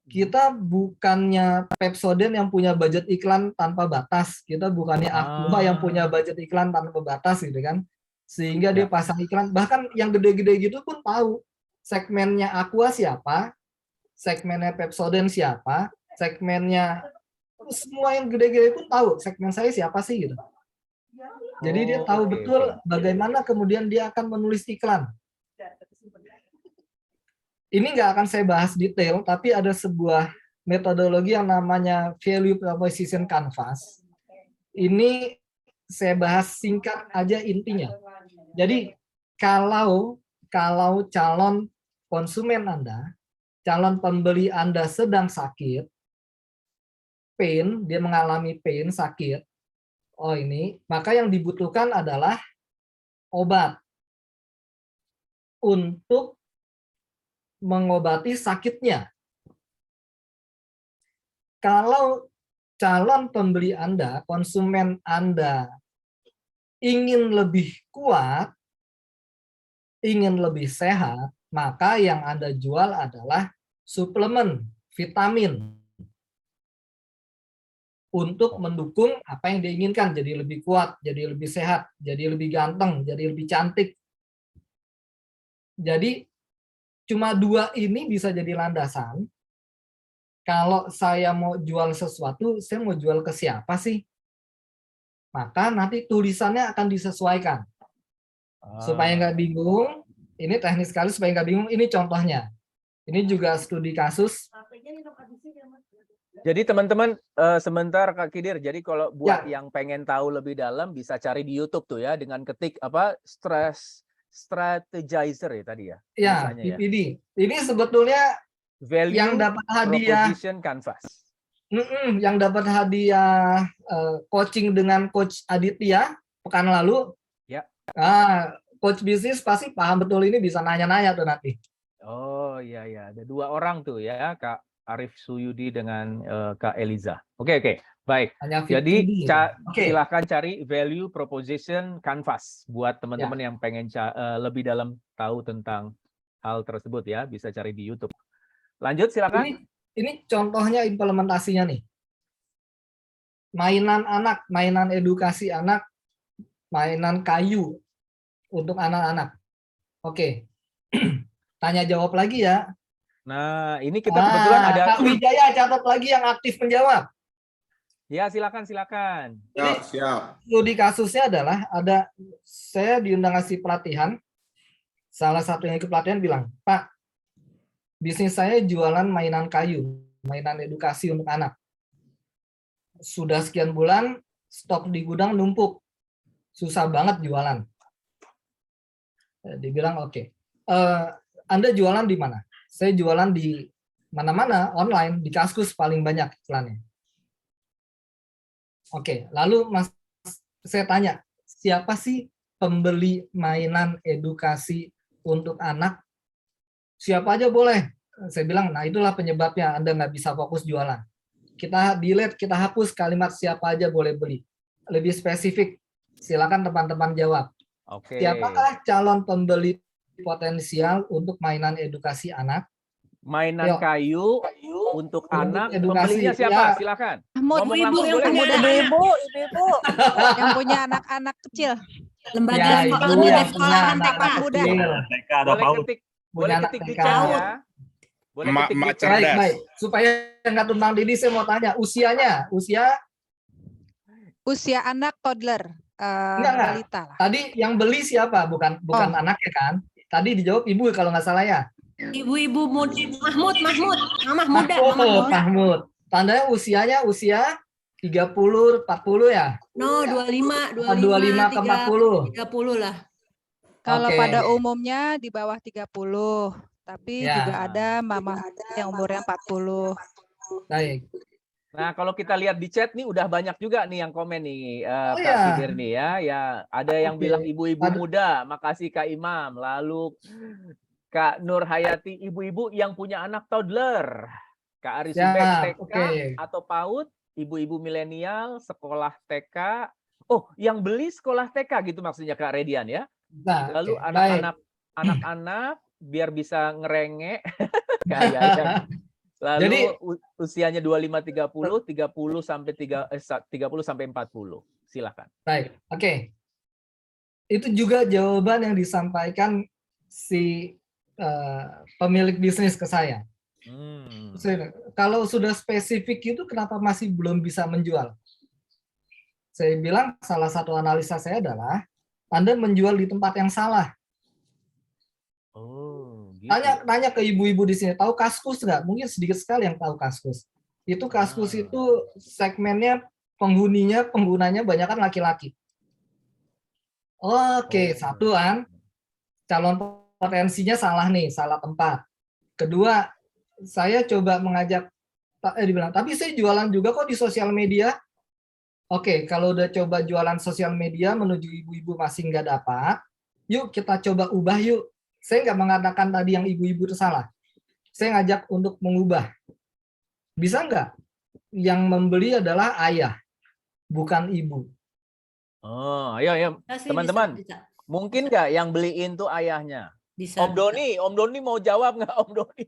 kita bukannya Pepsodent yang punya budget iklan tanpa batas, kita bukannya Aqua yang punya budget iklan tanpa batas gitu kan, sehingga dia pasang iklan. Bahkan yang gede-gede gitu pun tahu segmennya Aqua siapa, segmennya Pepsodent siapa, segmennya semua yang gede-gede pun tahu segmen saya siapa sih gitu. Jadi dia tahu betul bagaimana kemudian dia akan menulis iklan. Ini nggak akan saya bahas detail, tapi ada sebuah metodologi yang namanya Value Proposition Canvas. Ini saya bahas singkat aja intinya. Jadi kalau calon konsumen Anda, calon pembeli Anda sedang sakit, pain, dia mengalami pain, sakit, maka yang dibutuhkan adalah obat untuk mengobati sakitnya. Kalau calon pembeli Anda, konsumen Anda ingin lebih kuat, ingin lebih sehat, maka yang Anda jual adalah suplemen, vitamin untuk mendukung apa yang diinginkan, jadi lebih kuat, jadi lebih sehat, jadi lebih ganteng, jadi lebih cantik. Jadi cuma dua ini bisa jadi landasan. Kalau saya mau jual sesuatu, saya mau jual ke siapa sih? Maka nanti tulisannya akan disesuaikan. Supaya nggak bingung, ini teknis sekali supaya nggak bingung, ini contohnya. Ini juga studi kasus. Jadi teman-teman, sebentar Kak Kidir, jadi kalau buat yang pengen tahu lebih dalam, bisa cari di YouTube tuh ya, dengan ketik Stress Strategizer ya tadi ya. Ya, PPD. Ini sebetulnya Value yang dapat hadiah Proposition Canvas. Yang dapat hadiah coaching dengan Coach Aditya pekan lalu. Ya. Coach bisnis pasti paham betul ini, bisa nanya-nanya tuh nanti. Oh iya ya, ada 2 orang tuh ya, Kak Arif Suyudi dengan Kak Eliza. Oke, baik. Hanya Jadi 50D ya. Oke. silahkan cari value proposition canvas buat teman-teman yang pengen lebih dalam tahu tentang hal tersebut ya, bisa cari di YouTube. Lanjut silakan. Ini contohnya implementasinya nih. Mainan anak, mainan edukasi anak, mainan kayu untuk anak-anak. Oke. Tanya jawab lagi ya. Nah, ini kita kebetulan ada Kak Wijaya catat lagi yang aktif menjawab. Ya, silakan. Siap. Studi kasusnya adalah saya diundang ngasih pelatihan. Salah satu yang ikut pelatihan bilang, "Pak, bisnis saya jualan mainan kayu, mainan edukasi untuk anak. Sudah sekian bulan stok di gudang numpuk. Susah banget jualan." Dibilang, "Oke. Anda jualan di mana?" "Saya jualan di mana-mana, online, di Kaskus paling banyak iklannya." Oke, lalu saya tanya, siapa sih pembeli mainan edukasi untuk anak? Siapa aja boleh. Saya bilang, nah itulah penyebabnya Anda nggak bisa fokus jualan. Kita delete, kita hapus kalimat siapa aja boleh beli. Lebih spesifik, silakan teman-teman jawab. Oke. Siapakah calon pembeli potensial untuk mainan edukasi anak? Mainan kayu untuk anak, edukasi, pembelinya siapa? ya. Silakan. Mahmud, Ngomong ibu langsung yang boleh. punya Ibu-ibu. yang punya anak-anak kecil. Lembaga Ya, ibu lembaga yang sekolahan punya TK anak muda. kecil. TK atau Boleh PAUD. ketik, Punya boleh anak ketik di TK. chat ya. Boleh ketik di chat. Baik. Supaya nggak tumpang tindih, saya mau tanya usia anak toddler, enggak. balita lah. Tadi yang beli siapa? Bukan anaknya kan? Tadi dijawab ibu kalau nggak salah ya. Ibu-ibu Mahmud, mamah muda, Mahmud. Tandanya usia 30, 40 ya? No, 25 ke 40. 30 lah. Kalau Oke. pada umumnya di bawah 30, tapi Ya. juga ada mama yang umurnya 40. Baik. Nah, kalau kita lihat di chat nih udah banyak juga nih yang komen nih, Kak ya. Sidir nih ya. Ya, ada yang Oke. bilang ibu-ibu muda, makasih Kak Imam. Lalu Kak Nur Hayati, ibu-ibu yang punya anak toddler. Kak Aris Ubek, TK atau PAUD, ibu-ibu milenial, sekolah TK. Oh, yang beli sekolah TK gitu maksudnya Kak Redian ya. Nah, Lalu baik. anak-anak biar bisa ngerengek kayaknya. Lalu usianya 25 30 sampai 40. Silakan. Baik. Oke. Itu juga jawaban yang disampaikan si pemilik bisnis ke saya. Kalau sudah spesifik itu kenapa masih belum bisa menjual? Saya bilang salah satu analisa saya adalah Anda menjual di tempat yang salah. Gitu. Tanya ke ibu-ibu di sini, tahu Kaskus nggak? Mungkin sedikit sekali yang tahu Kaskus. Itu Kaskus itu segmennya penggunanya banyak kan laki-laki. Oke, satuan calon potensinya salah nih, salah tempat. Kedua, saya coba mengajak dibilang, tapi saya jualan juga kok di sosial media. Oke, kalau udah coba jualan sosial media menuju ibu-ibu masih nggak dapat, yuk kita coba ubah yuk. Saya nggak mengatakan tadi yang ibu-ibu itu salah. Saya ngajak untuk mengubah. Bisa nggak? Yang membeli adalah ayah, bukan ibu. Oh, ayo teman-teman. Mungkin nggak yang beliin tuh ayahnya? Bisa. Om Doni mau jawab nggak Om Doni?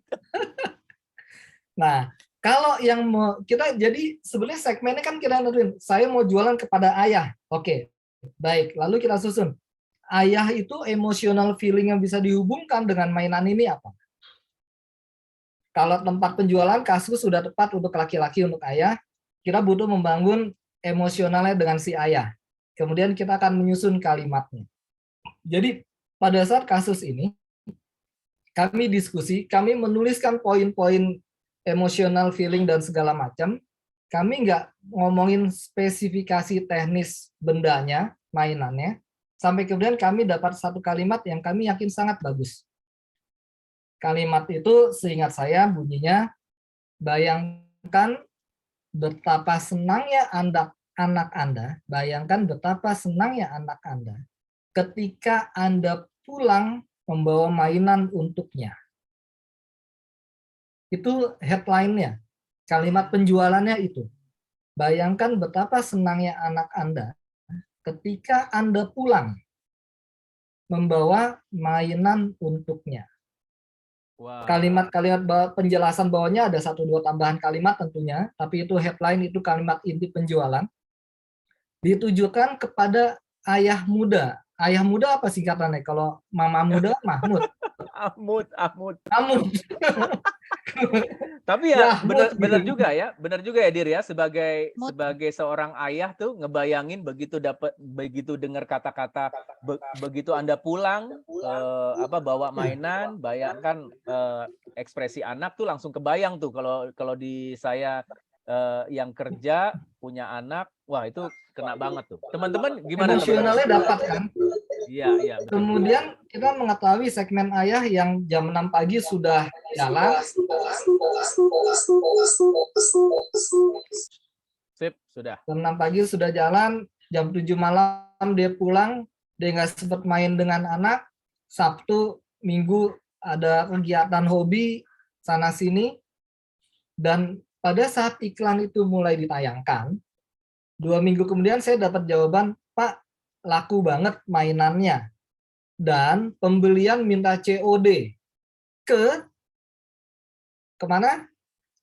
Nah, kalau yang mau kita jadi sebenarnya segmennya kan kita nentuin. Saya mau jualan kepada ayah. Oke, baik. Lalu kita susun. Ayah itu emotional feeling yang bisa dihubungkan dengan mainan ini apa? Kalau tempat penjualan Kaskus sudah tepat untuk laki-laki, untuk ayah, kita butuh membangun emosionalnya dengan si ayah. Kemudian kita akan menyusun kalimatnya. Jadi pada saat kasus ini, kami diskusi, kami menuliskan poin-poin emotional feeling dan segala macam. Kami nggak ngomongin spesifikasi teknis bendanya, mainannya, sampai kemudian kami dapat satu kalimat yang kami yakin sangat bagus. Kalimat itu seingat saya bunyinya, bayangkan betapa senangnya anak Anda, bayangkan betapa senangnya anak Anda ketika Anda pulang membawa mainan untuknya. Itu headline-nya, kalimat penjualannya itu. Bayangkan betapa senangnya anak Anda ketika Anda pulang membawa mainan untuknya. Wah. Kalimat-kalimat penjelasan bawahnya ada 1-2 tambahan kalimat tentunya, tapi itu headline, itu kalimat inti penjualan. Ditujukan kepada ayah muda. Ayah muda apa singkatannya? Kalau mama muda, Mahmud. Ahmud. Mahmud. Tapi ya Mahmud, benar gitu. juga ya, Dir ya, sebagai Mut. seorang ayah tuh ngebayangin begitu dengar kata-kata begitu Anda pulang bawa mainan, bayangkan ekspresi anak tuh langsung kebayang tuh kalau di saya yang kerja punya anak, wah itu kena banget tuh. Teman-teman gimana Emosionalnya teman-teman? dapat kan? Iya, betul. Kemudian kita mengetahui segmen ayah yang jam 6 pagi sudah jalan. Sip, sudah. Jam 6 pagi sudah jalan, jam 7 malam dia pulang, dia nggak sempat main dengan anak. Sabtu, Minggu ada kegiatan hobi sana sini. Dan pada saat iklan itu mulai ditayangkan, 2 minggu kemudian saya dapat jawaban, Pak, laku banget mainannya. Dan pembelian minta COD. Kemana?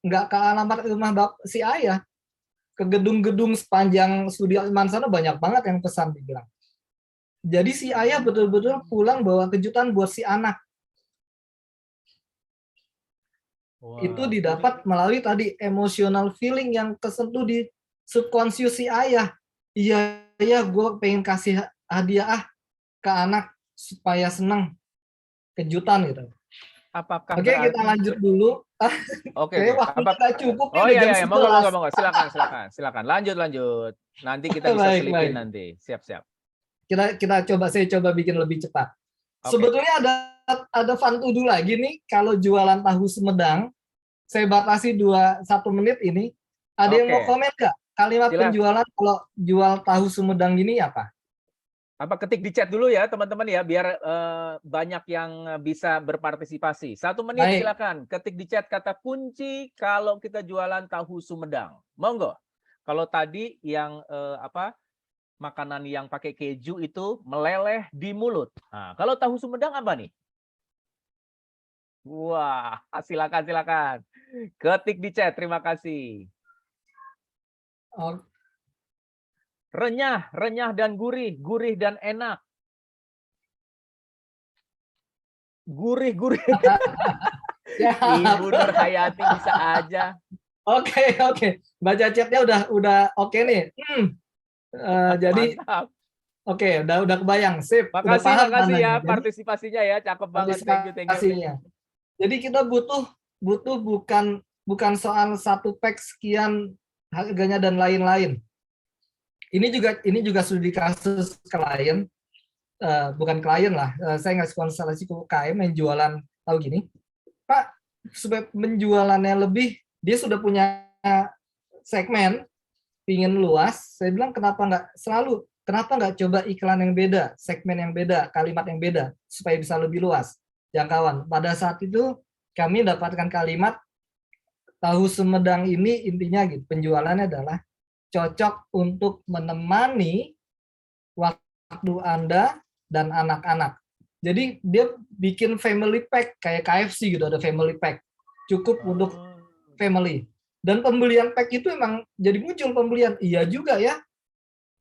Nggak ke alamat rumah si ayah. Ke gedung-gedung sepanjang Sudirman sana banyak banget yang pesan dibilang. Jadi si ayah betul-betul pulang bawa kejutan buat si anak. Wow. Itu didapat melalui tadi emotional feeling yang kesentuh di subconscious si ayah. Iya, gue pengen kasih hadiah ke anak supaya senang, kejutan gitu. Apakah Oke, kita lanjut dulu. Oke. Waktu kita cukup. Oh ini iya, jam monggo. 11. Silakan. Lanjut. Nanti kita bisa selipin Baik. nanti. Siap. Saya coba bikin lebih cepat. Oke. Sebetulnya ada fun to do lagi nih kalau jualan tahu Sumedang. Saya batasi 1 menit ini. Ada yang mau komen nggak? Kalimat Silakan. penjualan kalau jual tahu Sumedang gini apa? Apa ketik di chat dulu ya teman-teman ya, biar banyak yang bisa berpartisipasi. 1 menit. Baik. Silakan ketik di chat kata kunci kalau kita jualan tahu Sumedang. Monggo. Kalau tadi yang makanan yang pakai keju itu meleleh di mulut. Nah, kalau tahu Sumedang apa nih? Wah, silakan. Ketik di chat. Terima kasih. Renyah dan gurih dan enak. Gurih. Ibu Nur Hayati bisa aja. Oke. Baca chatnya udah oke nih. Jadi Mantap. oke, udah kebayang. Sip. Udah Makasih paham ya tandanya. Jadi, partisipasinya ya, cakep banget. Thank you. partisipasinya. Jadi kita butuh bukan soal 1 pack sekian harganya dan lain-lain. Ini juga studi kasus klien, bukan klien lah. Saya ngasih konsultasi ke UKM yang jualan tahu gini, Pak, supaya penjualannya lebih, dia sudah punya segmen, pingin luas. Saya bilang kenapa nggak coba iklan yang beda, segmen yang beda, kalimat yang beda, supaya bisa lebih luas jangkauan. Pada saat itu kami dapatkan kalimat tahu Sumedang ini intinya gitu, penjualannya adalah cocok untuk menemani waktu Anda dan anak-anak. Jadi dia bikin family pack kayak KFC gitu, ada family pack. Cukup untuk family. Dan pembelian pack itu emang jadi muncul pembelian. Iya juga ya.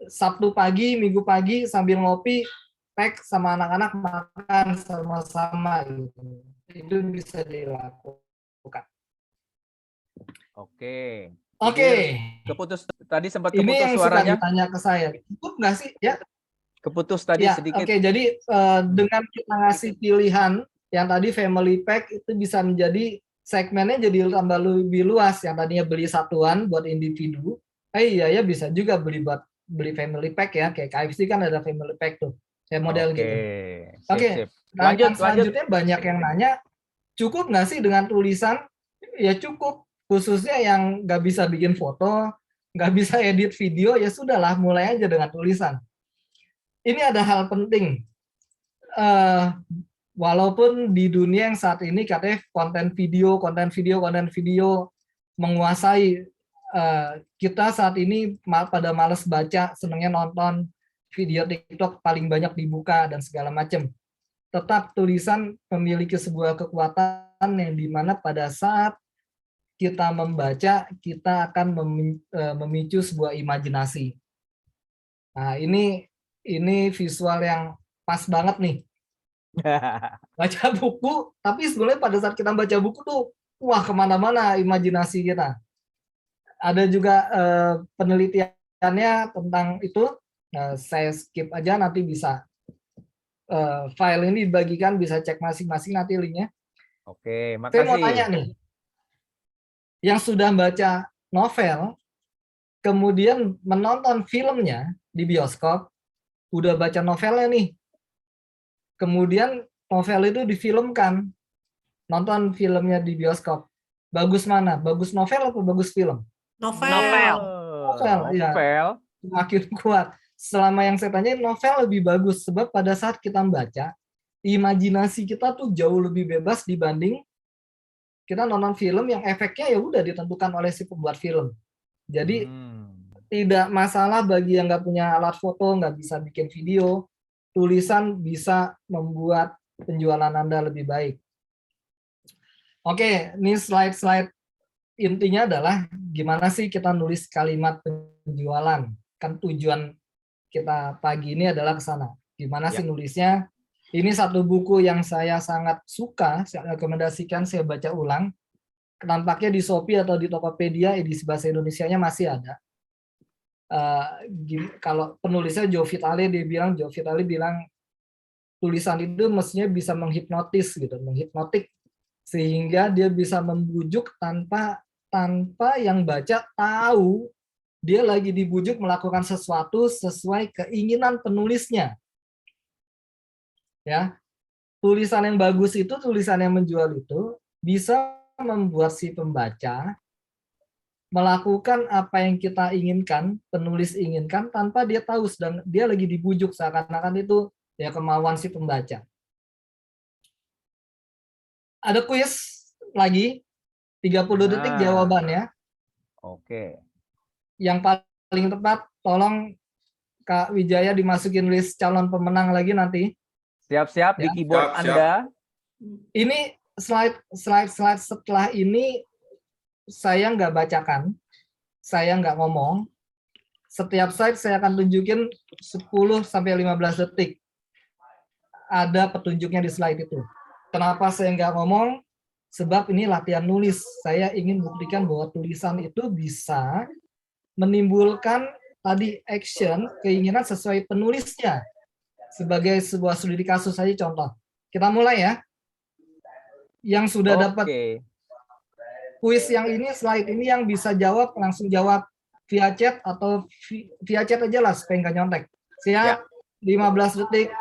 Sabtu pagi, Minggu pagi sambil ngopi, pack sama anak-anak makan sama-sama gitu. Itu bisa dilakukan. Oke. Tadi sempat Ini keputus yang suaranya. suka ditanya ke saya. Cukup nggak sih? Ya. Keputus tadi ya, sedikit. Oke, jadi dengan kita ngasih pilihan yang tadi family pack itu bisa menjadi segmennya jadi tambah lebih luas. Yang tadinya beli satuan buat individu, iya bisa juga beli family pack ya, kayak KFC kan ada family pack tuh, kayak model gitu. Oke. Lanjut. Selanjutnya banyak yang nanya, cukup nggak sih dengan tulisan? Ya cukup, khususnya yang nggak bisa bikin foto, nggak bisa edit video, ya sudahlah mulai aja dengan tulisan. Ini ada hal penting. walaupun di dunia yang saat ini katanya konten video menguasai, kita saat ini pada males baca, senengnya nonton video TikTok paling banyak dibuka dan segala macam. Tetap tulisan memiliki sebuah kekuatan yang dimana pada saat kita membaca, kita akan memicu sebuah imajinasi. Nah, ini visual yang pas banget nih. Baca buku, tapi sebenarnya pada saat kita baca buku tuh, wah kemana-mana imajinasi kita. Ada juga penelitiannya tentang itu, saya skip aja, nanti bisa file ini dibagikan, bisa cek masing-masing nanti linknya. Oke, Saya mau makasih. tanya nih, yang sudah baca novel, kemudian menonton filmnya di bioskop, udah baca novelnya nih, kemudian novel itu difilmkan, nonton filmnya di bioskop, bagus mana? Bagus novel atau bagus film? Novel. Novel, ya. Makin kuat. Selama yang saya tanya, novel lebih bagus, sebab pada saat kita membaca, imajinasi kita tuh jauh lebih bebas dibanding kita nonton film yang efeknya ya udah ditentukan oleh si pembuat film. Jadi tidak masalah bagi yang nggak punya alat foto, nggak bisa bikin video, tulisan bisa membuat penjualan Anda lebih baik. Oke, ini slide-slide intinya adalah gimana sih kita nulis kalimat penjualan. Kan tujuan kita pagi ini adalah ke sana. Gimana sih nulisnya? Ini satu buku yang saya sangat suka, saya rekomendasikan saya baca ulang. Nampaknya di Shopee atau di Tokopedia edisi bahasa Indonesianya masih ada. Kalau penulisnya Joe Vitale, Joe Vitale bilang tulisan itu mestinya bisa menghipnotis gitu, menghipnotik, sehingga dia bisa membujuk tanpa yang baca tahu dia lagi dibujuk melakukan sesuatu sesuai keinginan penulisnya. Ya, tulisan yang bagus itu, tulisan yang menjual itu bisa membuat si pembaca melakukan apa yang kita inginkan, penulis inginkan, tanpa dia tahu sedang dia lagi dibujuk, seakan-akan itu ya kemauan si pembaca. Ada kuis lagi, 30 detik jawabannya. Oke. Yang paling tepat, tolong Kak Wijaya dimasukin list calon pemenang lagi nanti. Siap-siap di keyboard Anda. Ini slide setelah ini saya nggak bacakan, saya nggak ngomong. Setiap slide saya akan tunjukin 10-15 detik. Ada petunjuknya di slide itu. Kenapa saya nggak ngomong? Sebab ini latihan nulis. Saya ingin buktikan bahwa tulisan itu bisa menimbulkan tadi action, keinginan sesuai penulisnya. Sebagai sebuah studi kasus saja contoh. Kita mulai ya. Yang sudah dapat kuis yang ini, slide ini yang bisa jawab, langsung jawab via chat atau via chat aja lah supaya nggak nyontek. Siap? 15 detik.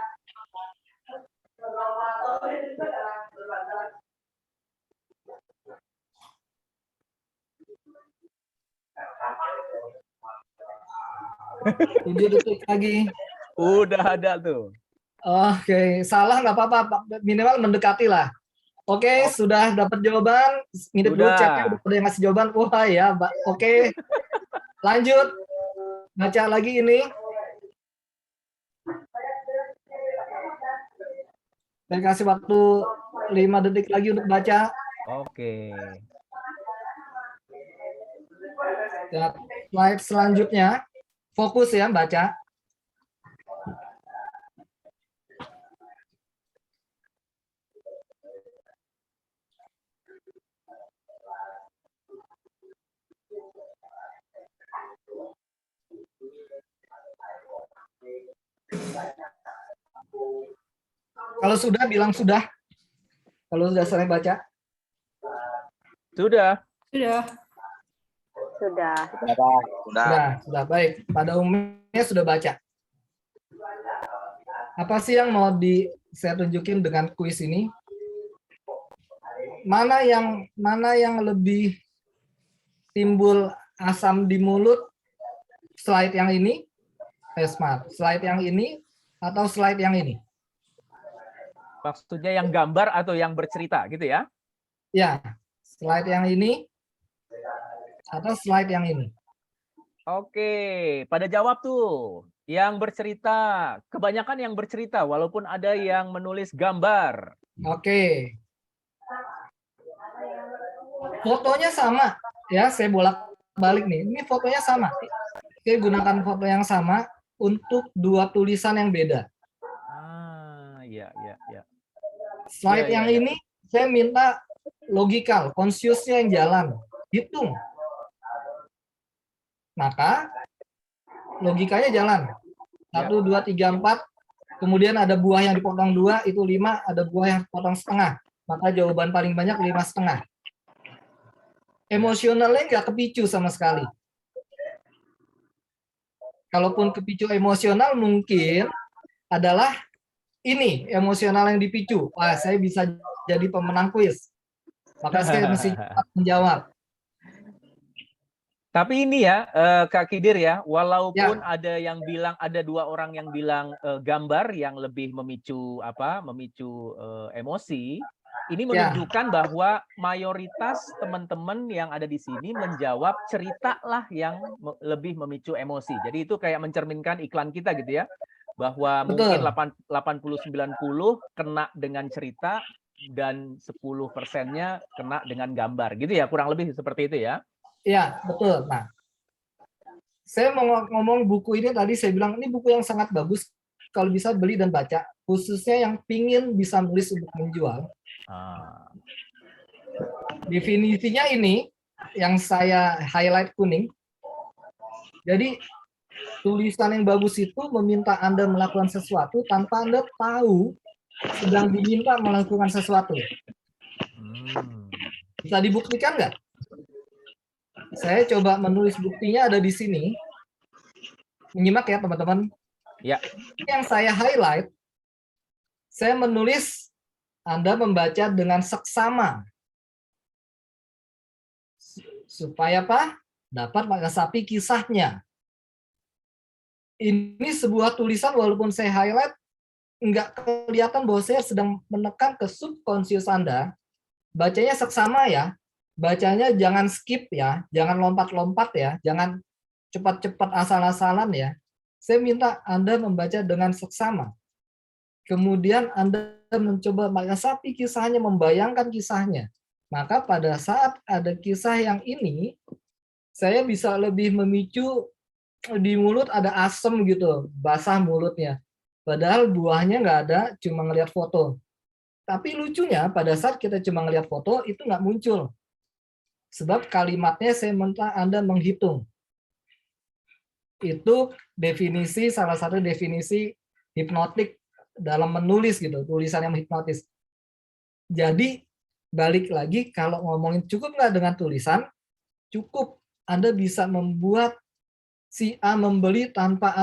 Tujuh detik lagi. Udah ada tuh. Oke, salah nggak apa-apa, minimal mendekati lah. Oke, sudah dapat jawaban. Ngintip dulu chatnya udah pada yang ngasih jawaban. Wah ya, oke. Lanjut. Baca lagi ini. Saya kasih waktu 5 detik lagi untuk baca. Oke. Ya, slide selanjutnya. Fokus ya, baca. Kalau sudah, bilang sudah. Kalau sudah selesai baca. Sudah. Sudah. Baik. Pada umumnya sudah baca. Apa sih yang mau saya tunjukin dengan kuis ini? Mana yang lebih timbul asam di mulut? Slide yang ini, Smart. Slide yang ini atau slide yang ini? Maksudnya yang gambar atau yang bercerita gitu ya? Ya, slide yang ini atau slide yang ini. Oke, pada jawab tuh. Yang bercerita, kebanyakan yang bercerita walaupun ada yang menulis gambar. Oke. Fotonya sama, ya. Saya bolak-balik nih. Ini fotonya sama. Saya gunakan foto yang sama untuk dua tulisan yang beda. Ah, ya. Slide Ya, yang ya. ini saya minta logikal, conscious-nya yang jalan, hitung. Maka logikanya jalan. 1, 2, 3, 4. Kemudian ada buah yang dipotong 2, itu 5. Ada buah yang dipotong setengah. Maka jawaban paling banyak 5,5. Emosionalnya nggak kepicu sama sekali. Kalaupun kepicu emosional mungkin adalah ini emosional yang dipicu. Wah, saya bisa jadi pemenang kuis. Maka saya mesti cepat menjawab. Tapi ini ya, Kak Kidir ya, walaupun ada yang bilang, ada 2 orang yang bilang gambar yang lebih memicu emosi, ini menunjukkan bahwa mayoritas teman-teman yang ada di sini menjawab cerita lah yang lebih memicu emosi. Jadi itu kayak mencerminkan iklan kita gitu ya, bahwa mungkin 80-90 kena dengan cerita dan 10%-nya kena dengan gambar gitu ya, kurang lebih seperti itu ya. Iya, betul. Nah, saya mau ngomong buku ini tadi saya bilang ini buku yang sangat bagus kalau bisa beli dan baca, khususnya yang pingin bisa nulis untuk menjual. Definisinya ini yang saya highlight kuning. Jadi tulisan yang bagus itu meminta Anda melakukan sesuatu tanpa Anda tahu sedang diminta melakukan sesuatu. Bisa dibuktikan nggak? Saya coba menulis buktinya ada di sini. Menyimak ya teman-teman. Ya. Yang saya highlight, saya menulis Anda membaca dengan seksama. Supaya apa? Dapat mengesapi kisahnya. Ini sebuah tulisan walaupun saya highlight, nggak kelihatan bahwa saya sedang menekan ke subconscious Anda. Bacanya seksama ya. Bacanya jangan skip ya, jangan lompat-lompat ya, jangan cepat-cepat asal-asalan ya. Saya minta Anda membaca dengan seksama. Kemudian Anda mencoba mengesapi kisahnya, membayangkan kisahnya. Maka pada saat ada kisah yang ini, saya bisa lebih memicu di mulut ada asam gitu, basah mulutnya. Padahal buahnya nggak ada, cuma ngelihat foto. Tapi lucunya pada saat kita cuma ngelihat foto, itu nggak muncul. Sebab kalimatnya saya minta Anda menghitung. Itu definisi, salah satu definisi hipnotik dalam menulis gitu, tulisan yang hipnotis. Jadi balik lagi kalau ngomongin cukup nggak dengan tulisan, cukup Anda bisa membuat si A membeli tanpa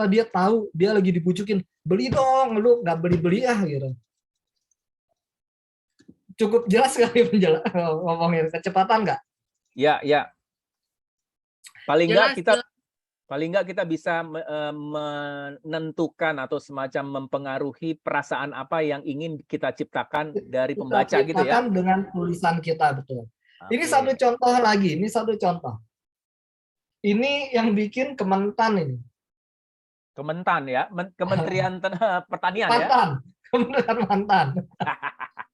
dia tahu dia lagi dibujukin, beli dong, lu nggak beli-beli gitu. Cukup jelas sekali ngomongin kecepatan nggak? Ya. Paling nggak kita bisa menentukan atau semacam mempengaruhi perasaan apa yang ingin kita ciptakan dari pembaca gitu ya. Dengan tulisan kita, betul. Ini satu contoh lagi, ini satu contoh. Ini yang bikin Kementan ini. Kementan ya, Kementerian Pertanian ya. Kementerian Mantan.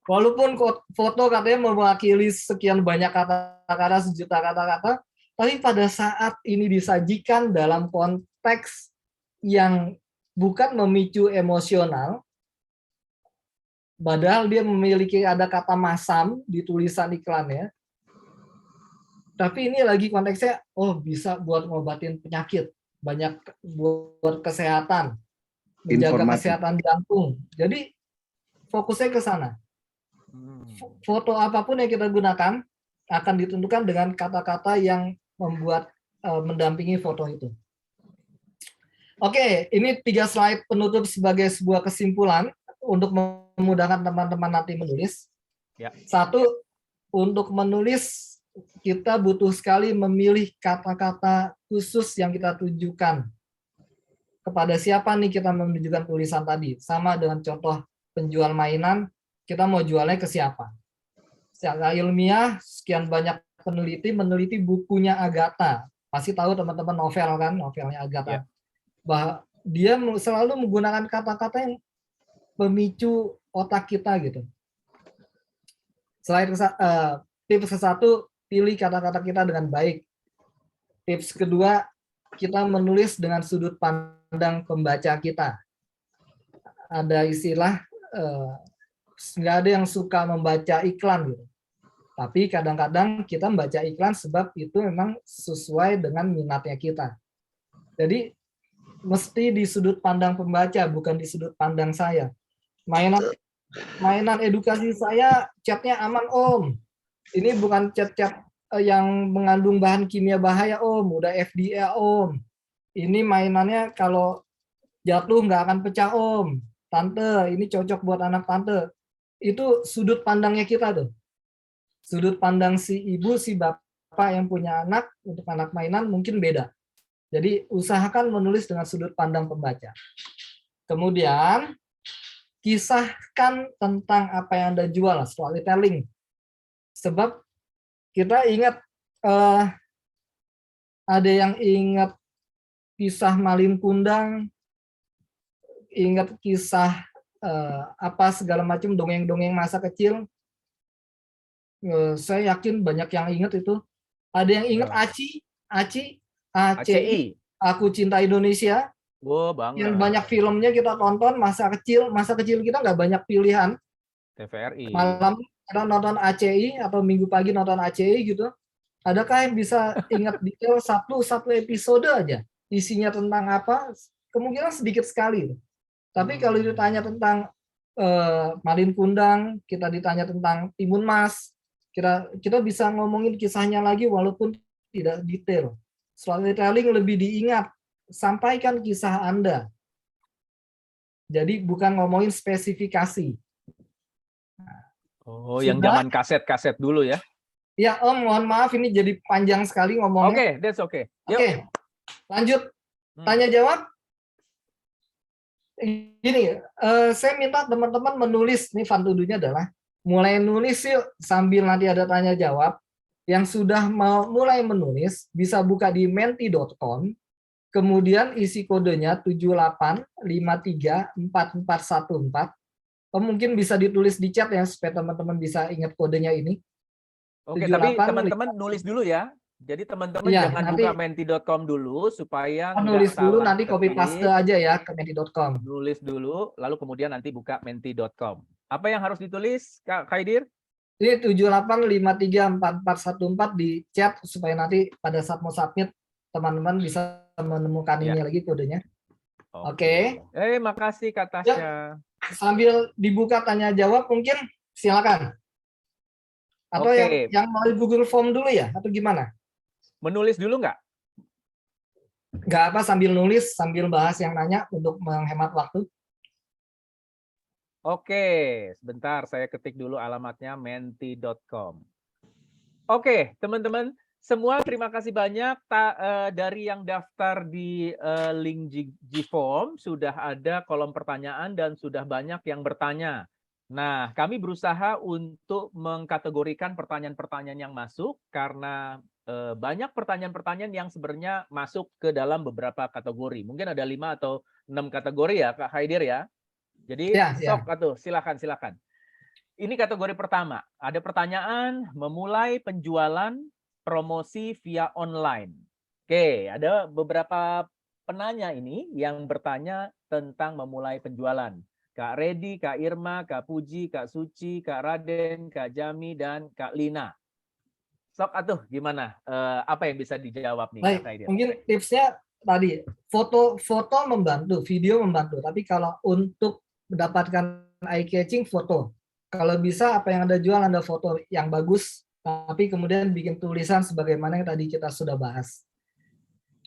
Walaupun foto katanya mewakili sekian banyak kata-kata, sejuta kata-kata, tapi pada saat ini disajikan dalam konteks yang bukan memicu emosional, padahal dia memiliki ada kata masam di tulisan iklannya, tapi ini lagi konteksnya, bisa buat ngobatin penyakit, banyak buat kesehatan, menjaga kesehatan jantung. Jadi fokusnya ke sana. Foto apapun yang kita gunakan akan ditentukan dengan kata-kata yang mendampingi foto itu. Oke, ini 3 slide penutup sebagai sebuah kesimpulan untuk memudahkan teman-teman nanti menulis. Ya. 1, untuk menulis kita butuh sekali memilih kata-kata khusus yang kita tujukan. Kepada siapa nih kita menunjukkan tulisan tadi? Sama dengan contoh penjual mainan, kita mau jualnya ke siapa? Secara ilmiah, sekian banyak peneliti meneliti bukunya Agatha. Pasti tahu teman-teman novel kan, novelnya Agatha. Bahwa dia selalu menggunakan kata-kata yang pemicu otak kita gitu. Selain tips ke-1, pilih kata-kata kita dengan baik. Tips kedua, kita menulis dengan sudut pandang pembaca kita. Ada istilah nggak ada yang suka membaca iklan gitu. Tapi kadang-kadang kita membaca iklan sebab itu memang sesuai dengan minatnya kita. Jadi mesti di sudut pandang pembaca, bukan di sudut pandang saya. Mainan edukasi saya catnya aman Om. Ini bukan cat-cat yang mengandung bahan kimia bahaya Om, udah FDA Om. Ini mainannya kalau jatuh nggak akan pecah Om. Tante, ini cocok buat anak tante. Itu sudut pandangnya kita tuh. Sudut pandang si ibu, si bapak yang punya anak untuk anak mainan mungkin beda. Jadi usahakan menulis dengan sudut pandang pembaca. Kemudian kisahkan tentang apa yang Anda jual, storytelling. Sebab kita ingat ada yang ingat kisah Malin Kundang, ingat kisah apa segala macam dongeng-dongeng masa kecil. Saya yakin banyak yang ingat itu. Ada yang ingat ACI, Aku Cinta Indonesia. Yang banyak filmnya kita tonton masa kecil kita nggak banyak pilihan. TVRI. Malam kita nonton ACI atau minggu pagi nonton ACI gitu. Adakah yang bisa ingat detail satu episode aja? Isinya tentang apa? Kemungkinan sedikit sekali. Tapi kalau ditanya tentang Malin Kundang, kita ditanya tentang Timun Mas, kita bisa ngomongin kisahnya lagi walaupun tidak detail. Storytelling lebih diingat, sampaikan kisah Anda. Jadi bukan ngomongin spesifikasi. Oh, yang zaman kaset-kaset dulu ya? Ya Om, mohon maaf ini jadi panjang sekali ngomongnya. Oke, that's okay. Oke, lanjut. Tanya jawab. Gini, saya minta teman-teman menulis, ini fantudunya adalah mulai nulis yuk sambil nanti ada tanya jawab. Yang sudah mau mulai menulis bisa buka di menti.com, kemudian isi kodenya 78534414. Mungkin bisa ditulis di chat ya supaya teman-teman bisa ingat kodenya ini. Oke, tapi teman-teman nulis dulu ya. Jadi teman-teman jangan buka menti.com dulu supaya nulis dulu nanti copy paste aja ya ke menti.com. Nulis dulu lalu kemudian nanti buka menti.com. Apa yang harus ditulis Kak Khaidir? Ini 78534414 di chat supaya nanti pada saat mau submit teman-teman bisa menemukan ini lagi kodenya. Oke. Makasih Kak Tasya. Sambil dibuka tanya jawab mungkin silakan. Atau yang mau Google Form dulu ya atau gimana? Menulis dulu nggak? Nggak apa, sambil nulis sambil bahas yang nanya untuk menghemat waktu. Oke, sebentar saya ketik dulu alamatnya menti.com. Oke, teman-teman, semua terima kasih banyak dari yang daftar di link G-Form, sudah ada kolom pertanyaan dan sudah banyak yang bertanya. Nah, kami berusaha untuk mengkategorikan pertanyaan-pertanyaan yang masuk karena banyak pertanyaan-pertanyaan yang sebenarnya masuk ke dalam beberapa kategori. Mungkin ada 5 atau 6 kategori ya, Kak Khaidir ya. Jadi sok atuh, silakan. Ini kategori pertama. Ada pertanyaan memulai penjualan promosi via online. Oke, ada beberapa penanya ini yang bertanya tentang memulai penjualan. Kak Redi, Kak Irma, Kak Puji, Kak Suci, Kak Raden, Kak Jami, dan Kak Lina. Sok atuh gimana? Apa yang bisa dijawab nih? Baik, Kak mungkin tipsnya tadi foto membantu, video membantu. Tapi kalau untuk mendapatkan eye catching foto, kalau bisa apa yang Anda jual Anda foto yang bagus, tapi kemudian bikin tulisan sebagaimana yang tadi kita sudah bahas.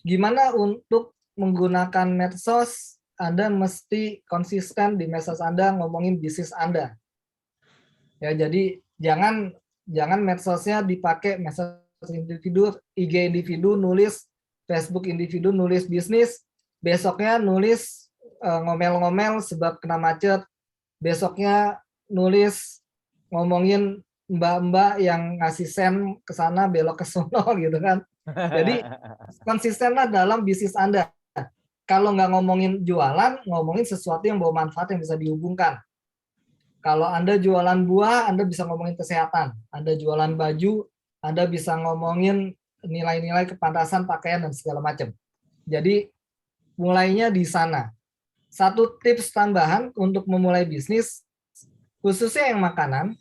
Gimana untuk menggunakan medsos? Anda mesti konsisten di medsos Anda ngomongin bisnis Anda. Ya, jadi jangan medsosnya dipakai medsos individu, IG individu nulis, Facebook individu nulis bisnis, besoknya nulis ngomel-ngomel sebab kena macet, besoknya nulis ngomongin mbak-mbak yang ngasih sen ke sana belok ke sono gitu kan. Jadi konsistenlah dalam bisnis Anda. Kalau nggak ngomongin jualan, ngomongin sesuatu yang bawa manfaat yang bisa dihubungkan. Kalau Anda jualan buah, Anda bisa ngomongin kesehatan. Anda jualan baju, Anda bisa ngomongin nilai-nilai kepantasan pakaian dan segala macam. Jadi mulainya di sana. Satu tips tambahan untuk memulai bisnis, khususnya yang makanan,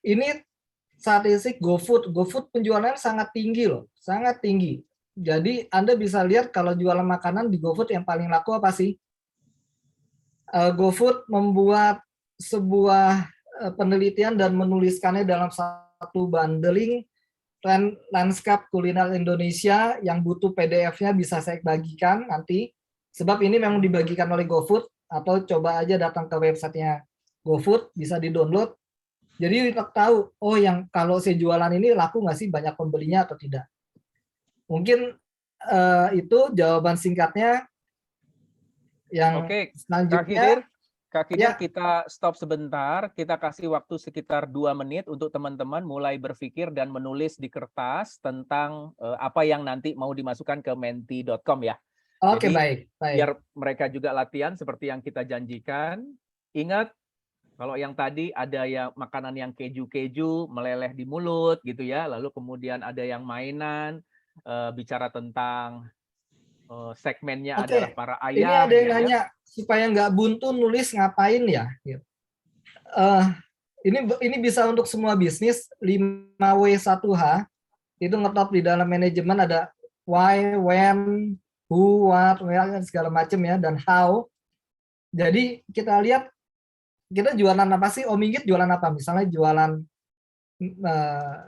ini statistik GoFood penjualannya sangat tinggi loh, sangat tinggi. Jadi Anda bisa lihat kalau jualan makanan di GoFood yang paling laku apa sih? GoFood membuat sebuah penelitian dan menuliskannya dalam satu bundling landscape kuliner Indonesia yang butuh PDF-nya bisa saya bagikan nanti. Sebab ini memang dibagikan oleh GoFood, atau coba aja datang ke websitenya GoFood, bisa di-download. Jadi kita tahu, oh yang kalau saya jualan ini laku nggak sih, banyak pembelinya atau tidak. Mungkin itu jawaban singkatnya. Yang Oke, selanjutnya, Kak Kidir, kita stop sebentar. Kita kasih waktu sekitar 2 menit untuk teman-teman mulai berpikir dan menulis di kertas tentang apa yang nanti mau dimasukkan ke menti.com ya. Oke, Jadi, baik. biar mereka juga latihan seperti yang kita janjikan. Ingat, kalau yang tadi ada yang makanan yang keju-keju meleleh di mulut gitu ya, lalu kemudian ada yang mainan bicara tentang segmennya adalah para ayah. Ini ada yang ya. nanya supaya nggak buntu nulis ngapain ya? Ini bisa untuk semua bisnis. 5W1H itu ngetop di dalam manajemen, ada why, when, who, what, where, segala macam ya, dan how. Jadi kita lihat kita jualan apa sih? Om Inggit jualan apa? Misalnya jualan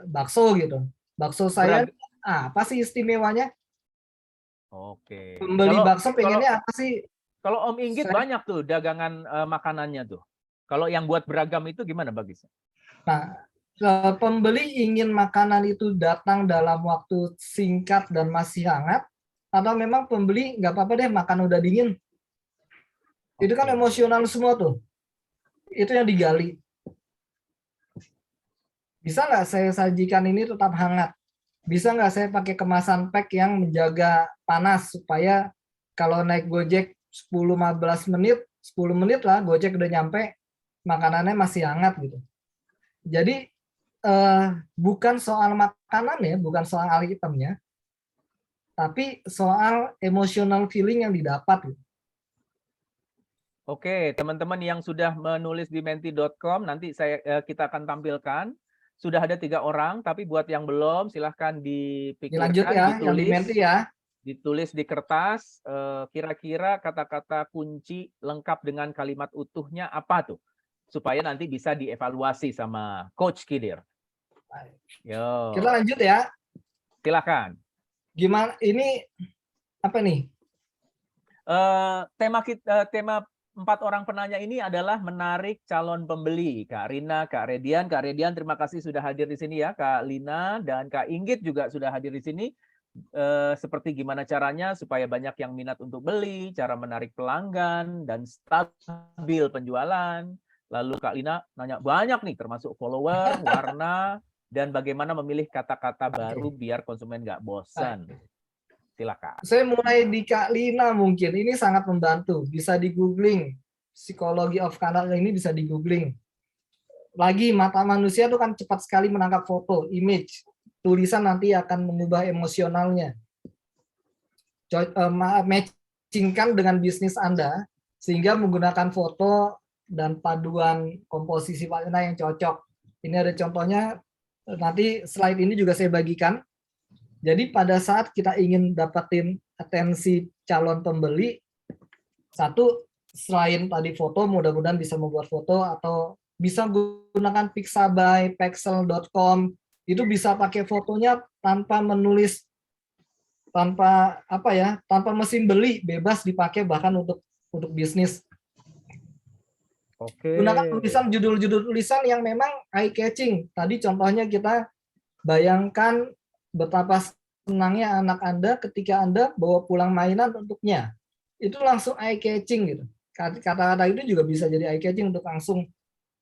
bakso gitu. Bakso saya apa sih istimewanya? Oke. Pembeli bakso pengennya apa sih? Kalau Om Inggit banyak tuh dagangan makanannya tuh. Kalau yang buat beragam itu gimana bagusnya? Nah, pembeli ingin makanan itu datang dalam waktu singkat dan masih hangat, atau memang pembeli nggak apa-apa deh makan udah dingin. Itu kan emosional semua tuh. Itu yang digali. Bisa nggak saya sajikan ini tetap hangat? Bisa nggak saya pakai kemasan pack yang menjaga panas supaya kalau naik Gojek 10-15 menit, 10 menit lah Gojek udah nyampe, makanannya masih hangat gitu. Jadi bukan soal makanan ya, bukan soal itemnya, tapi soal emotional feeling yang didapat gitu. Oke, teman-teman yang sudah menulis di menti.com, nanti kita akan tampilkan. Sudah ada 3 orang, tapi buat yang belum, silahkan dipikirkan, dilanjut ya, yang di Menti ya. Ditulis di kertas, kira-kira kata-kata kunci lengkap dengan kalimat utuhnya apa tuh? Supaya nanti bisa dievaluasi sama Coach Kidir. Yo. Kita lanjut ya. Silakan. Gimana ini apa nih? Tema 4 orang penanya ini adalah menarik calon pembeli. Kak Rina, Kak Redian. Kak Redian, terima kasih sudah hadir di sini ya. Kak Lina dan Kak Inggit juga sudah hadir di sini. Seperti gimana caranya supaya banyak yang minat untuk beli, cara menarik pelanggan, dan stabil penjualan. Lalu Kak Lina nanya banyak nih, termasuk follower, warna, dan bagaimana memilih kata-kata baru biar konsumen nggak bosan. Silakan. Saya mulai di Kak Lina mungkin. Ini sangat membantu. Bisa di-googling. Psikologi of Conduct ini bisa di-googling. Lagi, mata manusia itu kan cepat sekali menangkap foto, image. Tulisan nanti akan mengubah emosionalnya. Matchingkan dengan bisnis Anda, sehingga menggunakan foto dan paduan komposisi warna yang cocok. Ini ada contohnya. Nanti slide ini juga saya bagikan. Jadi pada saat kita ingin dapetin atensi calon pembeli, satu, selain tadi foto, mudah-mudahan bisa membuat foto atau bisa gunakan Pixabay, Pexel.com, itu bisa pakai fotonya tanpa menulis, tanpa tanpa mesin beli, bebas dipakai bahkan untuk bisnis. Oke. Gunakan tulisan judul-judul tulisan yang memang eye catching. Tadi contohnya kita bayangkan betapa senangnya anak Anda ketika Anda bawa pulang mainan untuknya. Itu langsung eye catching gitu. kata-kata itu juga bisa jadi eye catching untuk langsung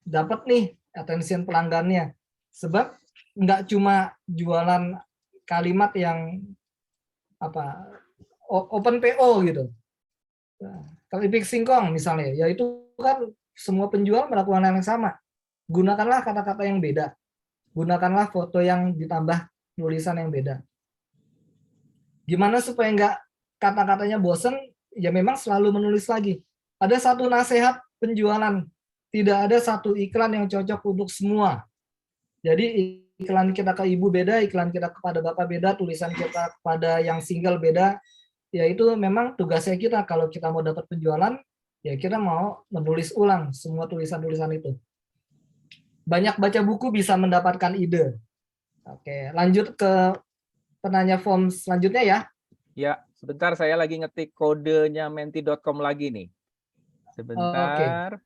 dapat nih attention pelanggannya. Sebab nggak cuma jualan kalimat yang open PO gitu. Kalau Ipik Singkong misalnya, ya itu kan semua penjual melakukan hal yang sama. Gunakanlah kata-kata yang beda. Gunakanlah foto yang ditambah tulisan yang beda. Gimana supaya nggak kata-katanya bosen, ya memang selalu menulis lagi. Ada satu nasihat penjualan, tidak ada satu iklan yang cocok untuk semua. Jadi iklan kita ke ibu beda, iklan kita kepada bapak beda, tulisan kita kepada yang single beda. Ya itu memang tugasnya kita kalau kita mau dapat penjualan, ya kita mau menulis ulang semua tulisan-tulisan itu. Banyak baca buku bisa mendapatkan ide. Oke, lanjut ke penanya form selanjutnya ya. Ya, sebentar saya lagi ngetik kodenya menti.com lagi nih. Sebentar.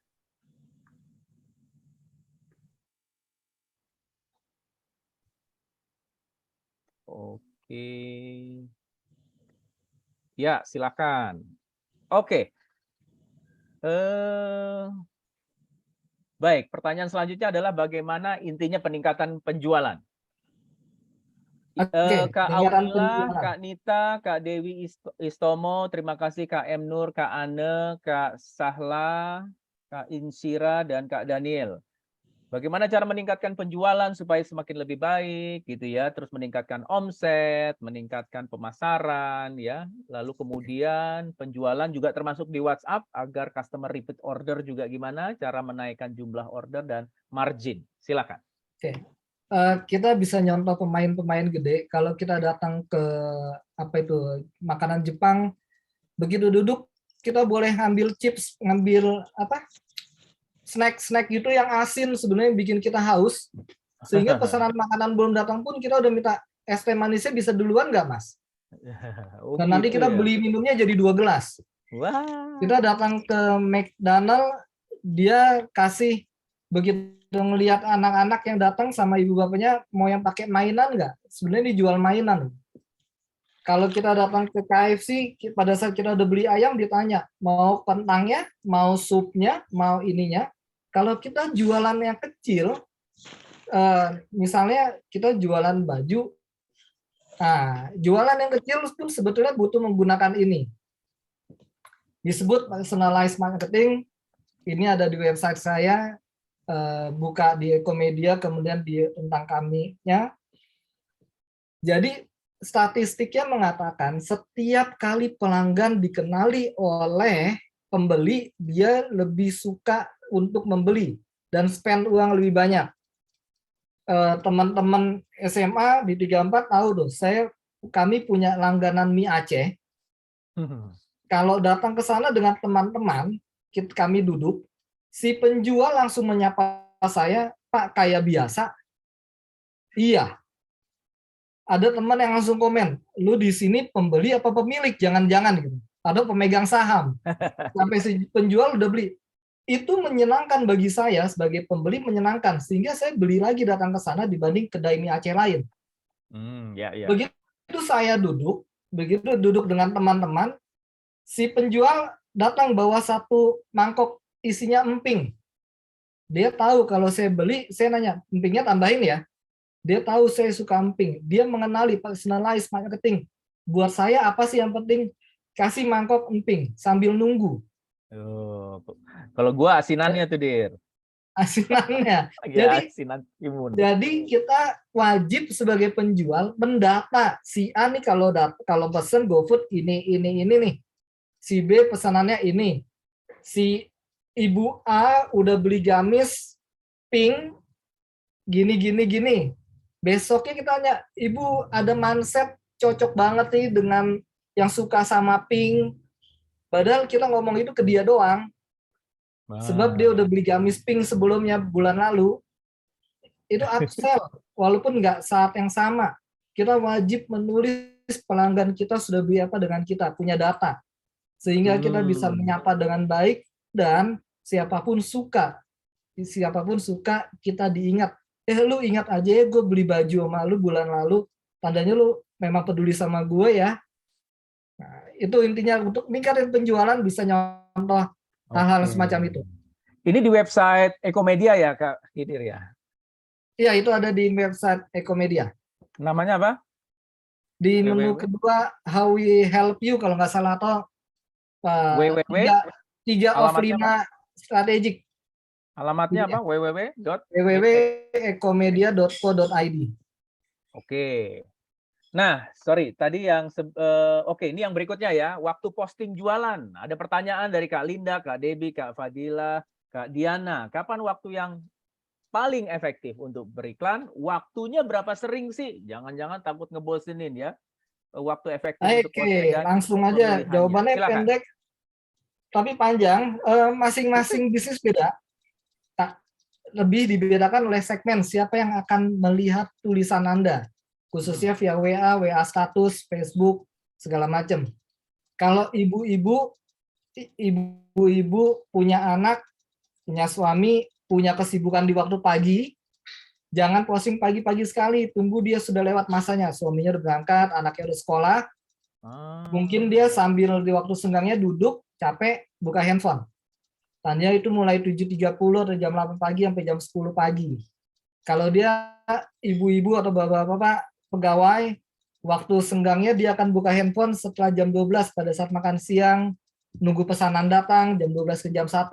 Oke. Ya, silakan. Oke. Baik, pertanyaan selanjutnya adalah bagaimana intinya peningkatan penjualan. Kak Aurila, Kak Nita, Kak Dewi Istomo, terima kasih Kak M. Nur, Kak Ane, Kak Sahla, Kak Insira, dan Kak Daniel. Bagaimana cara meningkatkan penjualan supaya semakin lebih baik, gitu ya? Terus meningkatkan omset, meningkatkan pemasaran, ya. Lalu kemudian penjualan juga termasuk di WhatsApp agar customer repeat order juga gimana? Cara menaikkan jumlah order dan margin. Silakan. Oke. Kita bisa nyontoh pemain-pemain gede. Kalau kita datang ke makanan Jepang, begitu duduk kita boleh ngambil chips, ngambil snack gitu yang asin sebenarnya bikin kita haus. Sehingga pesanan makanan belum datang pun kita udah minta es teh manisnya bisa duluan nggak Mas? Dan nanti kita beli minumnya jadi 2 gelas. Wah. Kita datang ke McDonald, dia kasih begitu ngelihat anak-anak yang datang sama ibu bapaknya mau yang pakai mainan nggak? Sebenarnya dijual mainan. Kalau kita datang ke KFC, pada saat kita udah beli ayam ditanya mau kentangnya, mau supnya, mau ininya. Kalau kita jualan yang kecil, misalnya kita jualan baju, nah, jualan yang kecil pun sebetulnya butuh menggunakan ini. Disebut personalized marketing. Ini ada di website saya. Buka di Ekomedia, kemudian di tentang kami-nya. Jadi statistiknya mengatakan setiap kali pelanggan dikenali oleh pembeli, dia lebih suka untuk membeli dan spend uang lebih banyak. Teman-teman SMA di 34 tahu tuh, kami punya langganan mie Aceh. Kalau datang ke sana dengan teman-teman, kami duduk, si penjual langsung menyapa saya, Pak, kayak biasa. Iya. Ada teman yang langsung komen, lu di sini pembeli apa pemilik? Jangan-jangan gitu. Ada pemegang saham. Sampai si penjual udah beli. Itu menyenangkan bagi saya sebagai pembeli, menyenangkan sehingga saya beli lagi datang ke sana dibanding kedai mie Aceh lain. Begitu saya duduk, dengan teman-teman, si penjual datang bawa satu mangkok isinya emping. Dia tahu kalau saya beli, saya nanya, empingnya tambahin ya. Dia tahu saya suka emping. Dia mengenali personalized marketing. Buat saya apa sih yang penting? Kasih mangkok emping sambil nunggu. Kalau gua asinannya tuh, Dir. Asinannya. Jadi kita wajib sebagai penjual mendata si A nih kalau pesen GoFood ini nih. Si B pesanannya ini. Si Ibu A udah beli gamis pink gini. Besoknya kita tanya, Ibu ada manset cocok banget nih dengan yang suka sama pink. Padahal kita ngomong itu ke dia doang. Sebab dia udah beli gamis pink sebelumnya bulan lalu. Itu upsell. Walaupun nggak saat yang sama. Kita wajib menulis pelanggan kita sudah beli apa dengan kita. Punya data. Sehingga kita bisa menyapa dengan baik. Dan siapapun suka kita diingat. Lu ingat aja ya gue beli baju sama lu bulan lalu, tandanya lu memang peduli sama gue ya. Nah, itu intinya untuk meningkatkan penjualan bisa nyontoh hal-hal Oke. semacam itu. Ini di website Ekomedia ya, Kak Hidir ya? Iya, itu ada di website Ekomedia. Namanya apa? Di menu www. kedua, How We Help You, kalau nggak salah, atau www. 3 of Alamatnya 5 strategic. Alamatnya Iya. apa? www.ekomedia.co.id. Oke. Nah, sorry, tadi yang oke, ini yang berikutnya ya, waktu posting jualan. Ada pertanyaan dari Kak Linda, Kak Debbie, Kak Fadila, Kak Diana. Kapan waktu yang paling efektif untuk beriklan? Waktunya berapa sering sih? Jangan-jangan takut ngebosenin ya. Waktu efektif untuk Oke, posting dan langsung aja. pemilihannya. Jawabannya Silakan. pendek tapi panjang. Masing-masing bisnis beda. Lebih dibedakan oleh segmen siapa yang akan melihat tulisan Anda, khususnya via WA, WA status, Facebook, segala macam. Kalau ibu-ibu punya anak, punya suami, punya kesibukan di waktu pagi, jangan posting pagi-pagi sekali, tunggu dia sudah lewat masanya, suaminya udah berangkat, anaknya udah sekolah, mungkin dia sambil di waktu senggangnya duduk, capek, buka handphone. Tanya itu mulai 7.30 atau jam 8 pagi sampai jam 10 pagi. Kalau dia ibu-ibu atau bapak-bapak pegawai, waktu senggangnya dia akan buka handphone setelah jam 12 pada saat makan siang, nunggu pesanan datang, jam 12 ke jam 1.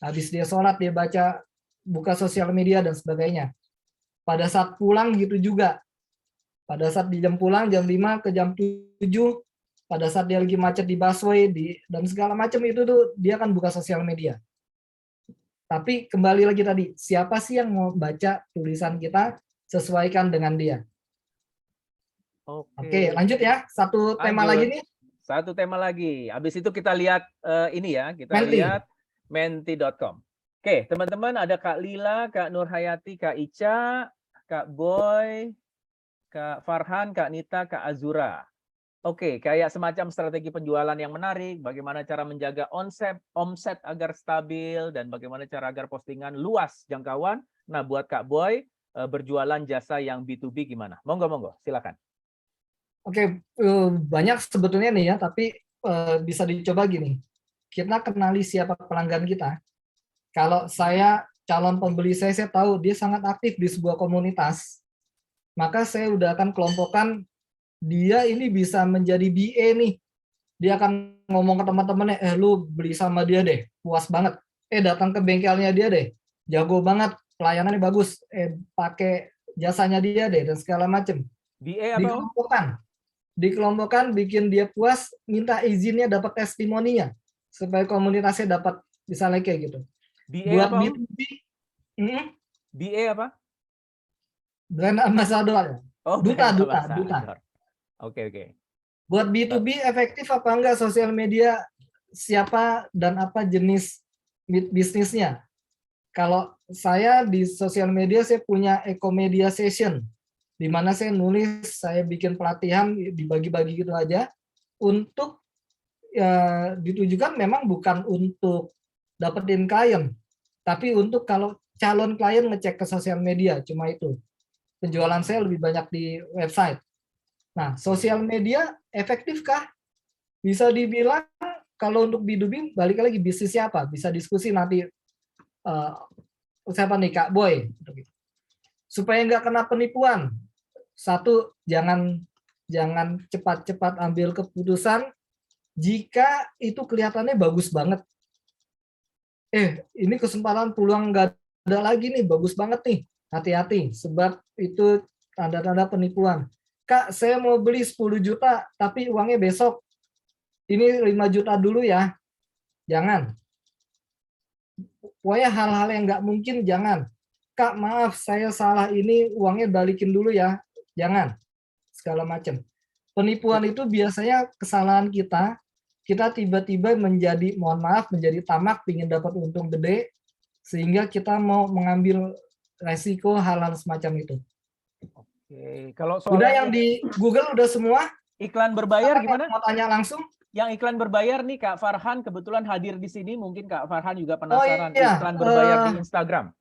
Habis dia sholat, dia baca, buka sosial media, dan sebagainya. Pada saat pulang gitu juga. Pada saat di jam pulang, jam 5 ke jam 7, pada saat dia lagi macet di busway, dan segala macam itu tuh dia akan buka sosial media. Tapi kembali lagi tadi, siapa sih yang mau baca tulisan kita, sesuaikan dengan dia. Oke, lanjut ya. Satu tema lagi nih. Satu tema lagi. Habis itu kita lihat ini ya, kita Menti. lihat menti.com. Oke, teman-teman, ada Kak Lila, Kak Nurhayati, Kak Ica, Kak Boy, Kak Farhan, Kak Nita, Kak Azura. Oke, kayak semacam strategi penjualan yang menarik, bagaimana cara menjaga omset agar stabil, dan bagaimana cara agar postingan luas jangkauan. Nah, buat Kak Boy, berjualan jasa yang B2B gimana? Monggo, silakan. Oke, banyak sebetulnya nih ya, tapi bisa dicoba gini. Kita kenali siapa pelanggan kita. Kalau saya calon pembeli saya tahu dia sangat aktif di sebuah komunitas, maka saya udah akan kelompokkan dia ini bisa menjadi BA nih. Dia akan ngomong ke teman-temannya, lu beli sama dia deh, puas banget. Datang ke bengkelnya dia deh, jago banget, pelayanannya bagus. Pakai jasanya dia deh, dan segala macam. BA apa? Dikelompokkan, bikin dia puas, minta izinnya, dapat testimoninya, supaya komunitasnya dapat misalnya kayak gitu. BA Buat apa? B2B, BA apa? Brand ambassador. Oh, duta. Oke. Buat B2B efektif apa enggak sosial media, siapa dan apa jenis bisnisnya. Kalau saya di sosial media, saya punya Ekomedia Session, di mana saya nulis, saya bikin pelatihan, dibagi-bagi gitu aja, untuk ya, ditujukan memang bukan untuk dapetin klien, tapi untuk kalau calon klien ngecek ke sosial media, cuma itu. Penjualan saya lebih banyak di website. Nah, sosial media efektifkah? Bisa dibilang kalau untuk B2B, balik lagi bisnisnya apa? Bisa diskusi nanti siapa nih, Kak Boy. Supaya nggak kena penipuan. Satu, jangan cepat-cepat ambil keputusan jika itu kelihatannya bagus banget. Ini kesempatan peluang nggak ada lagi nih, bagus banget nih. Hati-hati, sebab itu tanda-tanda penipuan. Kak, saya mau beli 10 juta, tapi uangnya besok. Ini 5 juta dulu ya. Jangan. Pokoknya hal-hal yang nggak mungkin, jangan. Kak, maaf, saya salah ini, uangnya balikin dulu ya. Jangan. Segala macam. Penipuan itu biasanya kesalahan kita tiba-tiba menjadi, mohon maaf, menjadi tamak, ingin dapat untung gede, sehingga kita mau mengambil resiko hal-hal semacam itu. Oke, kalau soal udah yang di Google udah semua. Iklan berbayar gimana? Mau tanya langsung? Yang iklan berbayar nih Kak Farhan kebetulan hadir di sini, mungkin Kak Farhan juga penasaran. iya. Iklan berbayar di Instagram.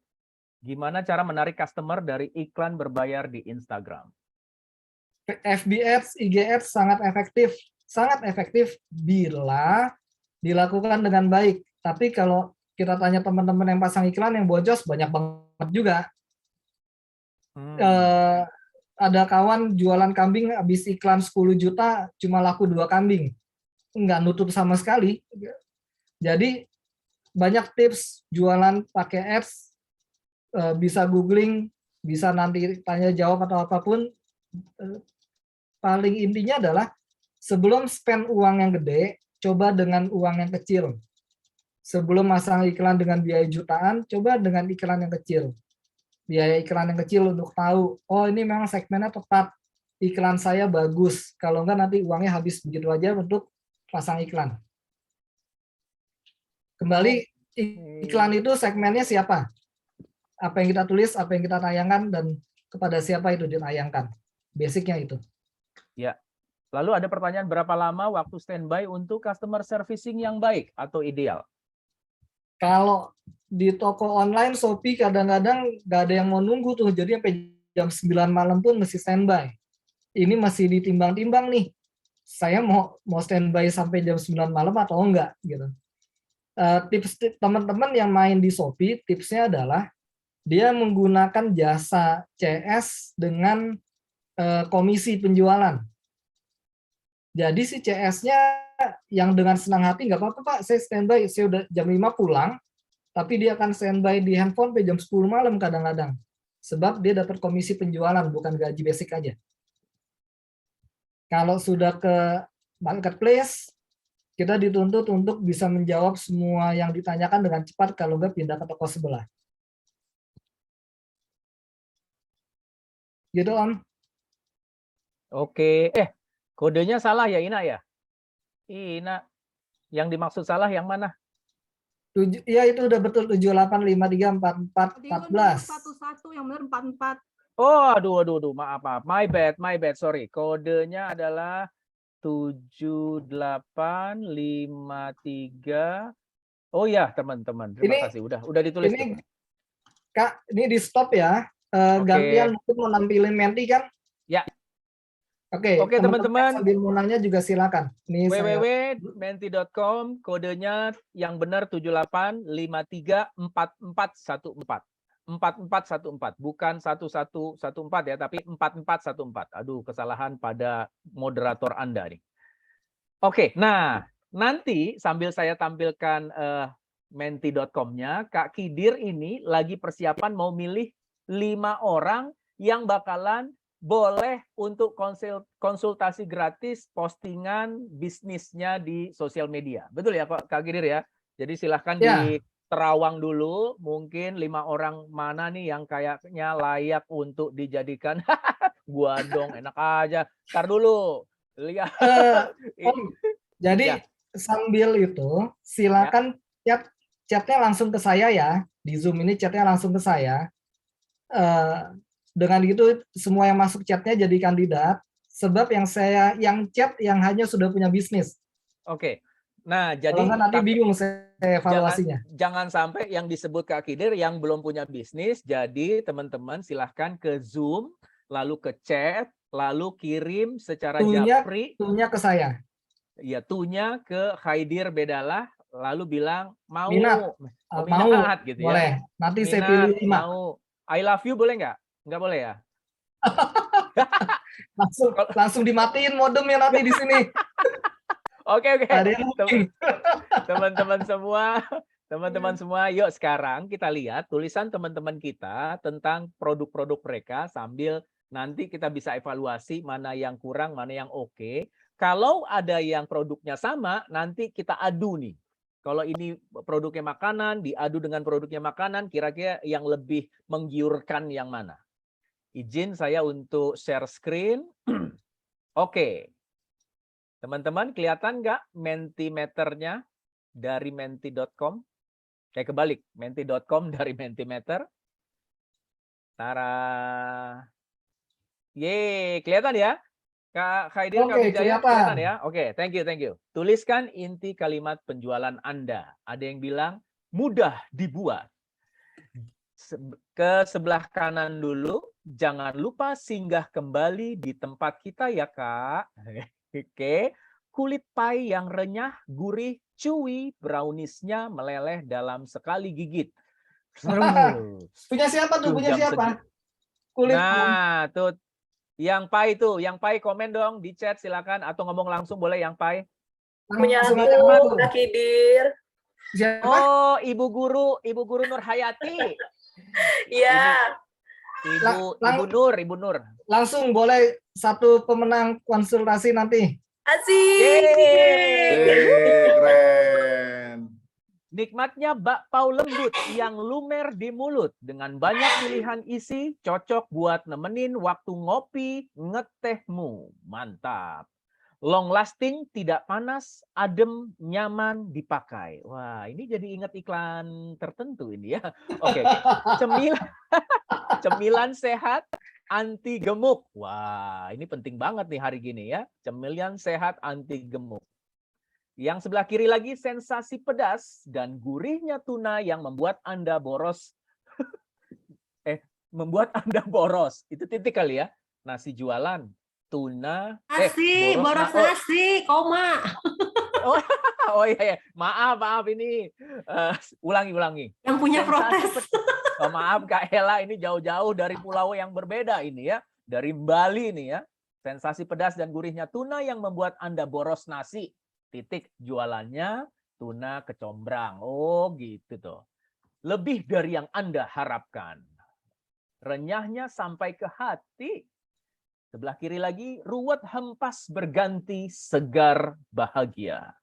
Gimana cara menarik customer dari iklan berbayar di Instagram? FB Ads, IG Ads sangat efektif bila dilakukan dengan baik. Tapi kalau kita tanya teman-teman yang pasang iklan yang boncos banyak banget juga. Ada kawan jualan kambing habis iklan 10 juta cuma laku 2 kambing. Nggak nutup sama sekali. Jadi banyak tips jualan pakai ads, bisa googling, bisa nanti tanya jawab atau apapun. Paling intinya adalah sebelum spend uang yang gede, coba dengan uang yang kecil. Sebelum masang iklan dengan biaya jutaan, coba dengan iklan yang kecil. Biaya iklan yang kecil untuk tahu, oh ini memang segmennya tepat, iklan saya bagus. Kalau enggak nanti uangnya habis begitu aja untuk pasang iklan. Kembali, iklan itu segmennya siapa? Apa yang kita tulis, apa yang kita tayangkan, dan kepada siapa itu ditayangkan. Basicnya itu. Ya. Lalu ada pertanyaan, berapa lama waktu standby untuk customer servicing yang baik atau ideal? Kalau di toko online Shopee kadang-kadang nggak ada yang mau nunggu tuh, jadi sampai jam 9 malam pun mesti standby. Ini masih ditimbang-timbang nih, saya mau standby sampai jam 9 malam atau enggak gitu. Tips teman-teman yang main di Shopee, tipsnya adalah dia menggunakan jasa CS dengan komisi penjualan. Jadi si CS-nya yang dengan senang hati, nggak apa-apa Pak, saya standby, saya udah jam 5 pulang, tapi dia akan standby di handphone sampai jam 10 malam kadang-kadang. Sebab dia dapat komisi penjualan, bukan gaji basic aja. Kalau sudah ke marketplace, kita dituntut untuk bisa menjawab semua yang ditanyakan dengan cepat, kalau nggak pindah ke toko sebelah. Gitu Om. Oke, kodenya salah ya Ina ya? Ina, yang dimaksud salah yang mana? Ya itu udah betul, 78534414. 11 yang benar 44. Oh, aduh, maaf, my bad, sorry. Kodenya adalah 7853. Oh ya, teman-teman, terima kasih. Udah ditulis. Ini Kak, ini di stop ya. Oke. Gantian mungkin mau nampilin Menti kan? Ya. Oke, teman-teman. Sambil mau nanya juga silakan. Ini www.menti.com, kodenya yang benar 78534414. 4414, bukan 1114 ya, tapi 4414. Aduh, kesalahan pada moderator Anda nih. Oke, nah nanti sambil saya tampilkan menti.com-nya, Kak Kidir ini lagi persiapan mau milih 5 orang yang bakalan boleh untuk konsultasi gratis postingan bisnisnya di sosial media. Betul ya Kak Kidir ya? Jadi silahkan di terawang dulu, mungkin 5 orang mana nih yang kayaknya layak untuk dijadikan. Gua dong, enak aja. Ntar dulu. Lihat. Jadi sambil itu silakan chatnya langsung ke saya ya. Di Zoom ini chatnya langsung ke saya. Dengan itu semua yang masuk chatnya jadi kandidat. Sebab yang chat yang hanya sudah punya bisnis. Oke. Nah, jadi kalau nanti bingung saya evaluasinya. Jangan sampai yang disebut Kak Kidir yang belum punya bisnis. Jadi teman-teman silahkan ke Zoom, lalu ke chat, lalu kirim secara japri. Tunya ke saya. Iya, tunya ke Khaidir Bedalah, lalu bilang mau minat gitu boleh. Ya. Nanti saya pilih 5. Mau I love you boleh nggak? Nggak boleh ya? langsung dimatiin modemnya nanti di sini. Oke. Teman-teman semua, yuk sekarang kita lihat tulisan teman-teman kita tentang produk-produk mereka sambil nanti kita bisa evaluasi mana yang kurang, mana yang oke. Kalau ada yang produknya sama, nanti kita adu nih. Kalau ini produknya makanan, diadu dengan produknya makanan, kira-kira yang lebih menggiurkan yang mana? Izin saya untuk share screen. Oke. Teman-teman, kelihatan nggak Mentimeternya dari menti.com? Kayak kebalik, menti.com dari Mentimeter. Tara. Yeay, kelihatan ya? Kak Khaidir, Kak Wijaya, kelihatan ya? Oke, thank you. Tuliskan inti kalimat penjualan Anda. Ada yang bilang, mudah dibuat. Ke sebelah kanan dulu, jangan lupa singgah kembali di tempat kita ya, Kak. Oke, kulit pai yang renyah, gurih, chewy, brownies-nya meleleh dalam sekali gigit. Punya siapa tuh? Punya Jam siapa? Kulit pai. Nah, tuh yang pai tuh, yang pai komen dong di chat silakan atau ngomong langsung boleh yang pai. Punya Langsung aja, aku, Mas. Kak Kidir. Siapa? Oh, Ibu Guru Nur Hayati. Iya. Ibu Nur. Langsung boleh satu pemenang konsultasi nanti. Asik. Keren. Nikmatnya bakpao lembut yang lumer di mulut dengan banyak pilihan isi, cocok buat nemenin waktu ngopi ngetehmu. Mantap. Long lasting, tidak panas, adem, nyaman dipakai. Wah, ini jadi ingat iklan tertentu ini ya. Oke. Cemilan sehat, anti gemuk. Wah, ini penting banget nih hari gini ya. Cemilan sehat, anti gemuk. Yang sebelah kiri lagi sensasi pedas dan gurihnya tuna yang membuat Anda boros. Membuat Anda boros. Itu titik kali ya. Nasi jualan, tuna, Nasi, boros nasi, koma. Oh iya. Maaf ini. Ulangi. Yang punya protes. Oh, maaf Kak Ella, ini jauh-jauh dari pulau yang berbeda ini ya. Dari Bali nih ya. Sensasi pedas dan gurihnya tuna yang membuat Anda boros nasi. Titik jualannya tuna kecombrang. Oh gitu tuh. Lebih dari yang Anda harapkan. Renyahnya sampai ke hati. Sebelah kiri lagi, ruwet hempas berganti segar bahagia.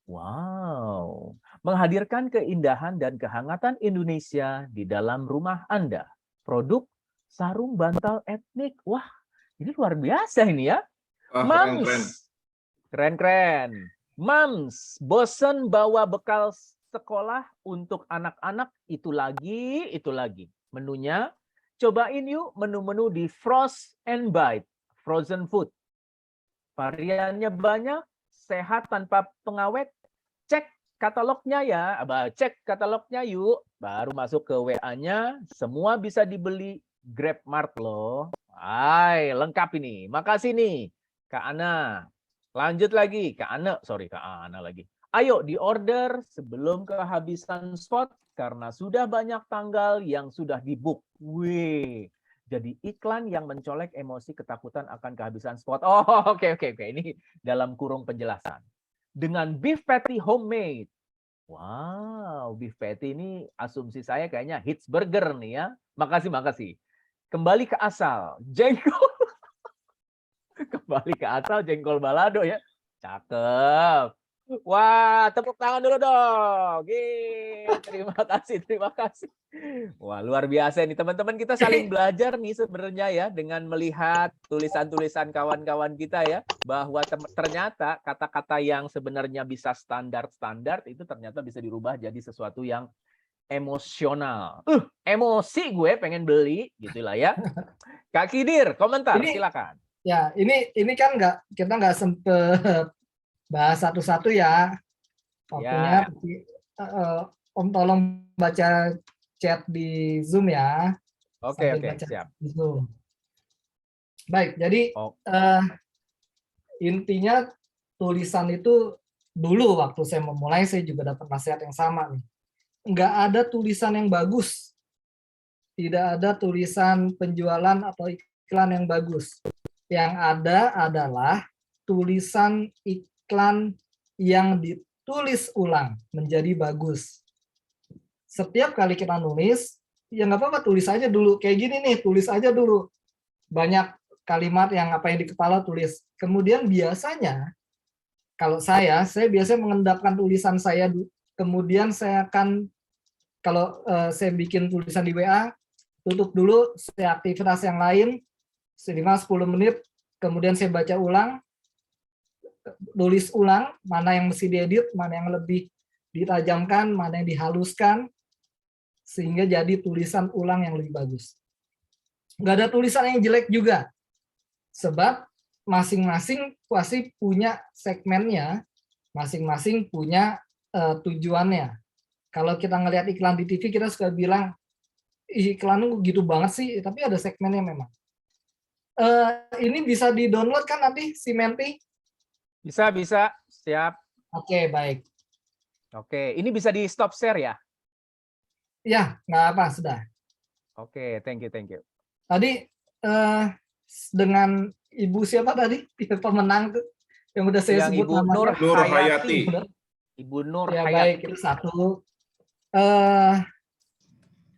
Wow. Menghadirkan keindahan dan kehangatan Indonesia di dalam rumah Anda. Produk sarung bantal etnik. Wah, ini luar biasa ini ya. Mams. Keren. Mams, bosen bawa bekal sekolah untuk anak-anak itu lagi. Menunya, cobain yuk menu-menu di Frost and Bite, frozen food. Variannya banyak, sehat tanpa pengawet. Cek katalognya ya, cek katalognya yuk. Baru masuk ke WA-nya, semua bisa dibeli GrabMart loh. Hai, lengkap ini. Makasih nih, Kak Ana. Lanjut lagi, Kak Ana lagi. Ayo di order sebelum kehabisan spot karena sudah banyak tanggal yang sudah di-book. Wih, jadi iklan yang mencolek emosi ketakutan akan kehabisan spot. Oh, oke. Ini dalam kurung penjelasan. Dengan beef patty homemade. Wow, beef patty ini asumsi saya kayaknya hits burger nih ya. Makasih. Kembali ke asal, jengkol. Kembali ke asal jengkol balado ya. Cakep. Wah, tepuk tangan dulu dong. Terima kasih. Wah, luar biasa nih teman-teman, kita saling belajar nih sebenarnya ya dengan melihat tulisan-tulisan kawan-kawan kita ya, bahwa ternyata kata-kata yang sebenarnya bisa standar itu ternyata bisa dirubah jadi sesuatu yang emosional. Emosi gue pengen beli gitulah ya. Kak Kidir, komentar silakan. Ya, ini kan kita nggak sempet bahas satu-satu ya. Waktunya Om tolong baca chat di Zoom ya. Oke, siap. Di Zoom. Baik, jadi intinya tulisan itu dulu waktu saya memulai saya juga dapat nasihat yang sama nih. Nggak ada tulisan yang bagus. Tidak ada tulisan penjualan atau iklan yang bagus. Yang ada adalah tulisan iklan yang ditulis ulang menjadi bagus. Setiap kali kita nulis, ya nggak apa-apa tulis aja dulu. Kayak gini nih, tulis aja dulu. Banyak kalimat yang apa yang di kepala tulis. Kemudian biasanya, kalau saya biasanya mengendapkan tulisan saya, kemudian saya akan, kalau saya bikin tulisan di WA, tutup dulu, saya aktivitas yang lain, 5-10 menit, kemudian saya baca ulang, tulis ulang, mana yang mesti diedit, mana yang lebih ditajamkan, mana yang dihaluskan, sehingga jadi tulisan ulang yang lebih bagus. Nggak ada tulisan yang jelek juga, sebab masing-masing pasti punya segmennya, masing-masing punya tujuannya. Kalau kita ngelihat iklan di TV, kita suka bilang, iklan gitu banget sih, tapi ada segmennya memang. Ini bisa di-download kan nanti si Menti? Bisa, bisa. Siap. Oke, baik. Oke, ini bisa di stop share ya? Ya, nggak apa, sudah. Oke, thank you, thank you. Tadi dengan Ibu siapa tadi? Pemenang tuh yang udah saya Yang sebut Ibu namanya. Nur Nur Hayati. Hayati. Ibu Nur Ya, Hayati. baik, itu satu.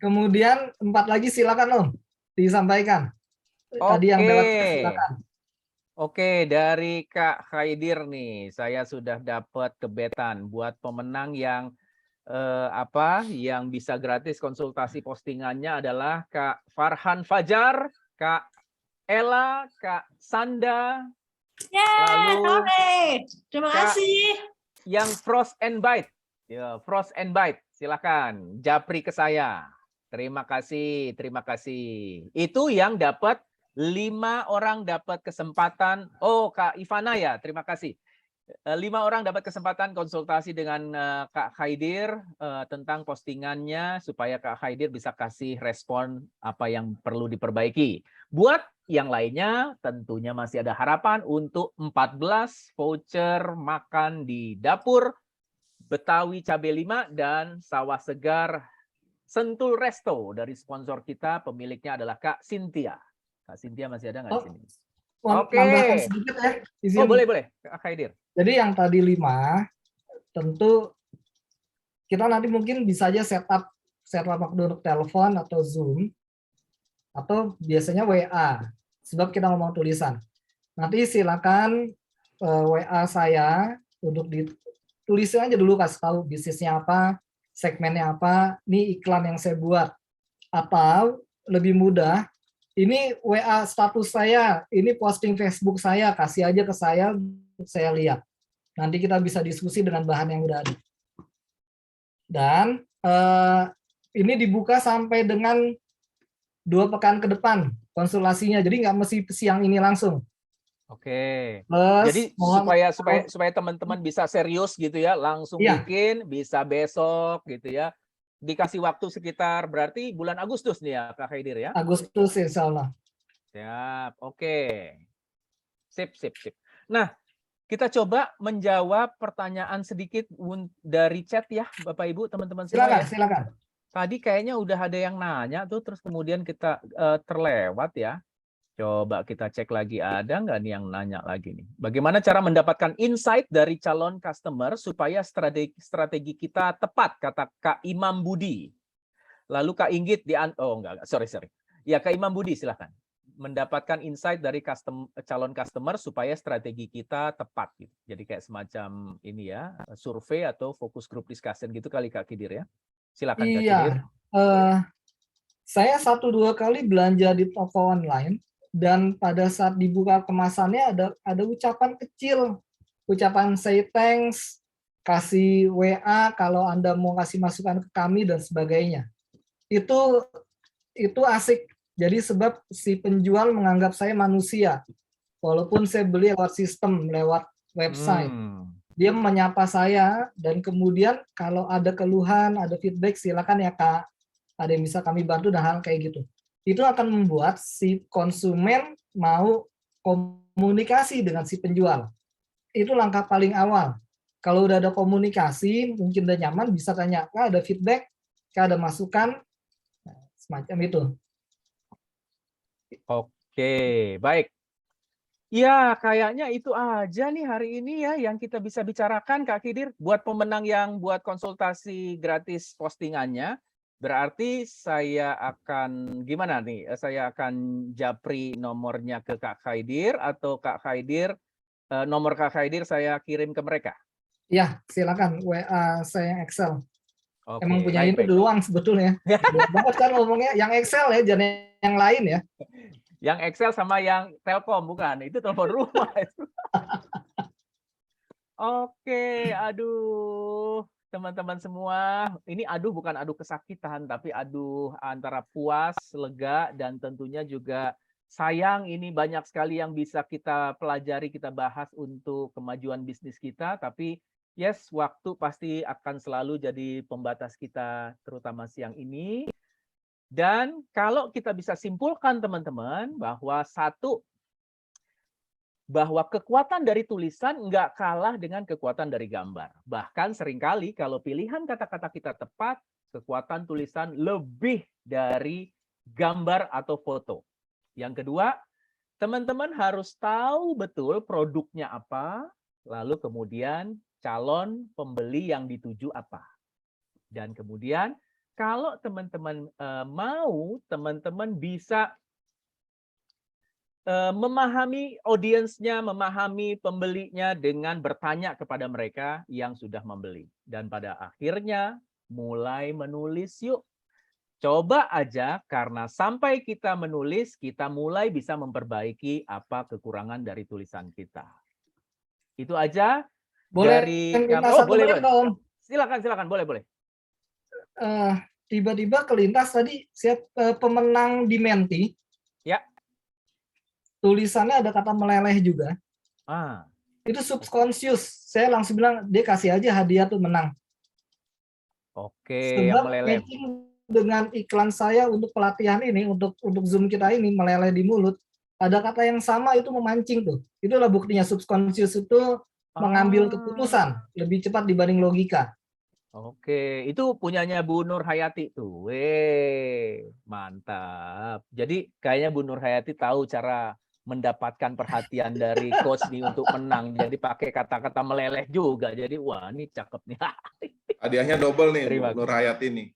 Kemudian 4 lagi silakan Om, disampaikan. Tadi yang lewat silakan. Oke, dari Kak Khaidir nih, saya sudah dapat kebetan buat pemenang yang yang bisa gratis konsultasi postingannya adalah Kak Farhan Fajar, Kak Ella, Kak Sanda, lalu Terima Kak kasih. yang Frost and Bite. Ya, Frost and Bite, silakan japri ke saya. Terima kasih, terima kasih. Itu yang dapat 5 orang dapat kesempatan. Oh, Kak Ivana ya, terima kasih. 5 orang dapat kesempatan konsultasi dengan Kak Khaidir tentang postingannya supaya Kak Khaidir bisa kasih respon apa yang perlu diperbaiki. Buat yang lainnya tentunya masih ada harapan untuk 14 voucher makan di dapur Betawi Cabe 5 dan Sawah Segar Sentul Resto dari sponsor kita, pemiliknya adalah Kak Cynthia. Kak Cynthia masih ada nggak di sini? Oke. Tambahkan sedikit ya. Izin. Oh, boleh, Kak Khaidir. Jadi yang tadi 5, tentu kita nanti mungkin bisa aja setup untuk telepon atau Zoom, atau biasanya WA, sebab kita ngomong tulisan. Nanti silakan WA saya untuk ditulisin aja dulu, kasih tahu bisnisnya apa, segmennya apa, ini iklan yang saya buat. Atau lebih mudah, ini WA status saya, ini posting Facebook saya, kasih aja ke saya lihat. Nanti kita bisa diskusi dengan bahan yang udah ada. Dan ini dibuka sampai dengan 2 pekan ke depan konsultasinya, jadi nggak mesti siang ini langsung. Oke. Plus, Jadi supaya teman-teman bisa serius gitu ya, langsung bikin, bisa besok gitu ya. Dikasih waktu sekitar berarti bulan Agustus nih ya, Kak Khaidir ya? Agustus insya Allah. Siap, oke. Sip. Nah, kita coba menjawab pertanyaan sedikit dari chat ya, Bapak Ibu, teman-teman semua ya. Silakan. Tadi kayaknya udah ada yang nanya tuh, terus kemudian kita terlewat ya. Coba kita cek lagi, ada nggak nih yang nanya lagi nih. Bagaimana cara mendapatkan insight dari calon customer supaya strategi kita tepat, kata Kak Imam Budi. Lalu Kak Inggit, sorry. Ya, Kak Imam Budi silahkan. Mendapatkan insight dari calon customer supaya strategi kita tepat. Gitu. Jadi kayak semacam ini ya, survei atau focus group discussion gitu kali Kak Khidir ya. Silakan Kak Khidir. Saya 1-2 kali belanja di toko online. Dan pada saat dibuka kemasannya ada ucapan kecil, ucapan say thanks, kasih WA kalau Anda mau kasih masukan ke kami dan sebagainya. Itu asik. Jadi sebab si penjual menganggap saya manusia, walaupun saya beli lewat sistem, lewat website. Dia menyapa saya dan kemudian kalau ada keluhan, ada feedback, silakan ya Kak, ada yang bisa kami bantu dan hal kayak gitu. Itu akan membuat si konsumen mau komunikasi dengan si penjual. Itu langkah paling awal. Kalau udah ada komunikasi, mungkin udah nyaman, bisa tanya, Kak ada feedback, Kak ada masukan, semacam itu. Oke, baik. Ya, kayaknya itu aja nih hari ini ya yang kita bisa bicarakan Kak Khidir. Buat pemenang yang buat konsultasi gratis postingannya, berarti saya akan gimana nih? Saya akan japri nomornya ke Kak Khaidir atau Kak Khaidir nomor Kak Khaidir saya kirim ke mereka. Ya, silakan WA saya yang Excel. Oke, emang punya ini doang sebetulnya. Banget kan ngomongnya yang Excel ya, jangan yang lain ya. Yang Excel sama yang Telkom bukan? Itu telepon rumah. Oke, aduh. Teman-teman semua, ini aduh bukan aduh kesakitan, tapi aduh antara puas, lega, dan tentunya juga sayang ini banyak sekali yang bisa kita pelajari, kita bahas untuk kemajuan bisnis kita, tapi yes, waktu pasti akan selalu jadi pembatas kita, terutama siang ini. Dan kalau kita bisa simpulkan teman-teman, bahwa 1, bahwa kekuatan dari tulisan nggak kalah dengan kekuatan dari gambar. Bahkan seringkali kalau pilihan kata-kata kita tepat, kekuatan tulisan lebih dari gambar atau foto. Yang kedua, teman-teman harus tahu betul produknya apa, lalu kemudian calon pembeli yang dituju apa. Dan kemudian kalau teman-teman mau, teman-teman bisa memahami audiensnya, memahami pembelinya dengan bertanya kepada mereka yang sudah membeli. Dan pada akhirnya mulai menulis yuk. Coba aja karena sampai kita menulis, kita mulai bisa memperbaiki apa kekurangan dari tulisan kita. Itu aja Boleh dari minta satu boleh, menit, boleh. Om. Silakan, boleh. Tiba-tiba kelintas tadi siap pemenang di Menti. Ya. Tulisannya ada kata meleleh juga. Itu subconscious. Saya langsung bilang dia kasih aja hadiah tuh menang. Oke, yang Sebab meleleh. matching dengan iklan saya untuk pelatihan ini, untuk Zoom kita ini, meleleh di mulut, ada kata yang sama itu memancing tuh. Itulah buktinya subconscious itu mengambil keputusan lebih cepat dibanding logika. Oke, itu punyanya Bu Nur Hayati tuh. Mantap. Jadi kayaknya Bu Nur Hayati tahu cara mendapatkan perhatian dari coach nih untuk menang. Jadi pakai kata-kata meleleh juga. Jadi wah, ini cakep nih. Hadiahnya double nih, Terima Bu Nur Hayati nih.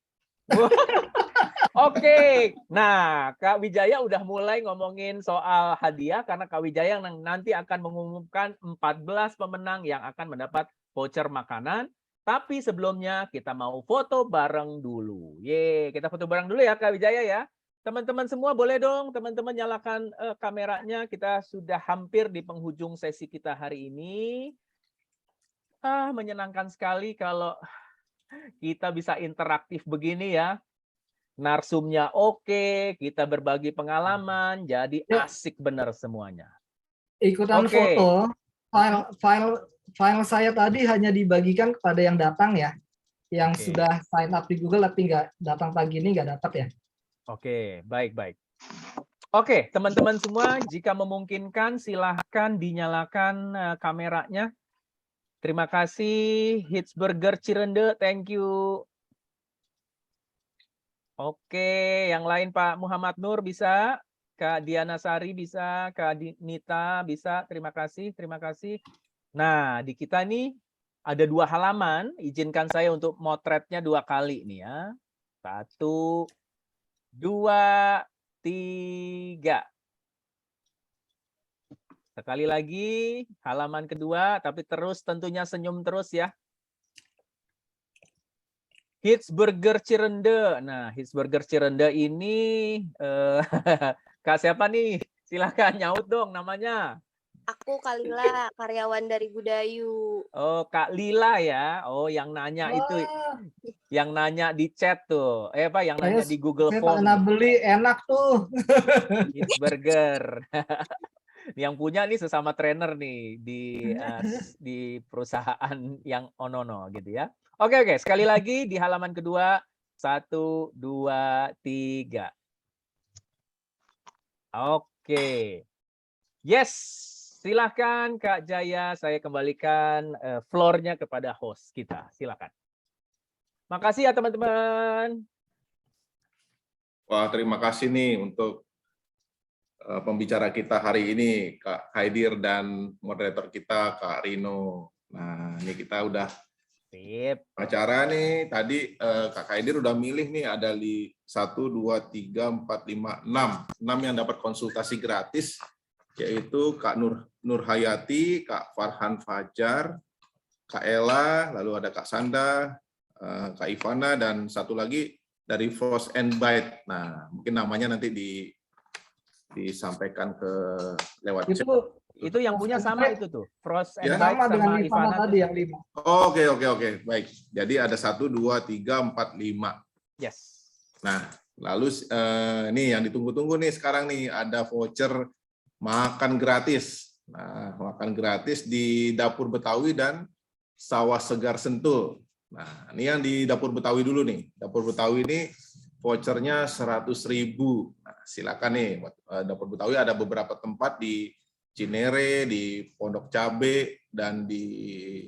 Oke, nah Kak Wijaya udah mulai ngomongin soal hadiah karena Kak Wijaya nanti akan mengumumkan 14 pemenang yang akan mendapat voucher makanan. Tapi sebelumnya kita mau foto bareng dulu. Kita foto bareng dulu ya Kak Wijaya ya. Teman-teman semua boleh dong teman-teman nyalakan kameranya. Kita sudah hampir di penghujung sesi kita hari ini. Menyenangkan sekali kalau kita bisa interaktif begini ya. Narsumnya oke, kita berbagi pengalaman, jadi asik bener semuanya. Ikutan foto, file saya tadi hanya dibagikan kepada yang datang ya. Yang sudah sign up di Google tapi nggak datang pagi ini nggak dapat ya. Oke, baik. Oke, teman-teman semua, jika memungkinkan silahkan dinyalakan kameranya. Terima kasih, Hitsburger Cirende, thank you. Oke, yang lain Pak Muhammad Nur bisa, Kak Diana Sari bisa, Kak Nita bisa, terima kasih. Nah, di kita nih ada 2 halaman, izinkan saya untuk motretnya 2 kali nih ya. 1, 2, 3. Sekali lagi, halaman kedua, tapi terus tentunya senyum terus ya. Hitsburger Cirende. Nah, Hitsburger Cirende ini Kak siapa nih? Silahkan nyaut dong namanya. Aku Kak Lila, karyawan dari Budayu. Oh, Kak Lila ya. Oh, yang nanya itu. Yang nanya di chat tuh. Yang nanya di Google Form. Saya pernah beli, enak tuh. Hitsburger. Yang punya nih sesama trainer nih di perusahaan yang onono gitu ya. Oke, sekali lagi di halaman kedua. 1, 2, 3. Oke. Yes, silahkan Kak Jaya. Saya kembalikan floor-nya kepada host kita. Silakan. Makasih ya teman-teman. Wah, terima kasih nih untuk pembicara kita hari ini, Kak Haidir dan moderator kita, Kak Rino. Nah, ini kita udah acara nih. Tadi Kak Haidir udah milih nih, ada 1, 2, 3, 4, 5, 6 yang dapat konsultasi gratis, yaitu Kak Nur Hayati, Kak Farhan Fajar, Kak Ella, lalu ada Kak Sanda, Kak Ivana, dan satu lagi dari Frost and Bite. Nah, mungkin namanya nanti disampaikan ke lewat chat. Itu yang punya sama itu tuh. Frost and Ya, Bite sama dengan sama Ivana Ivana tadi yang 5. Oke. Baik. Jadi ada 1, 2, 3, 4, 5. Yes. Nah, lalu nih yang ditunggu-tunggu nih sekarang nih, ada voucher makan gratis. Nah, makan gratis di Dapur Betawi dan Sawah Segar Sentul. Nah, ini yang di Dapur Betawi dulu nih. Dapur Betawi ini vouchernya 100.000. Nah, silakan nih, Dapur Betawi ada beberapa tempat di Cinere, di Pondok Cabe, dan di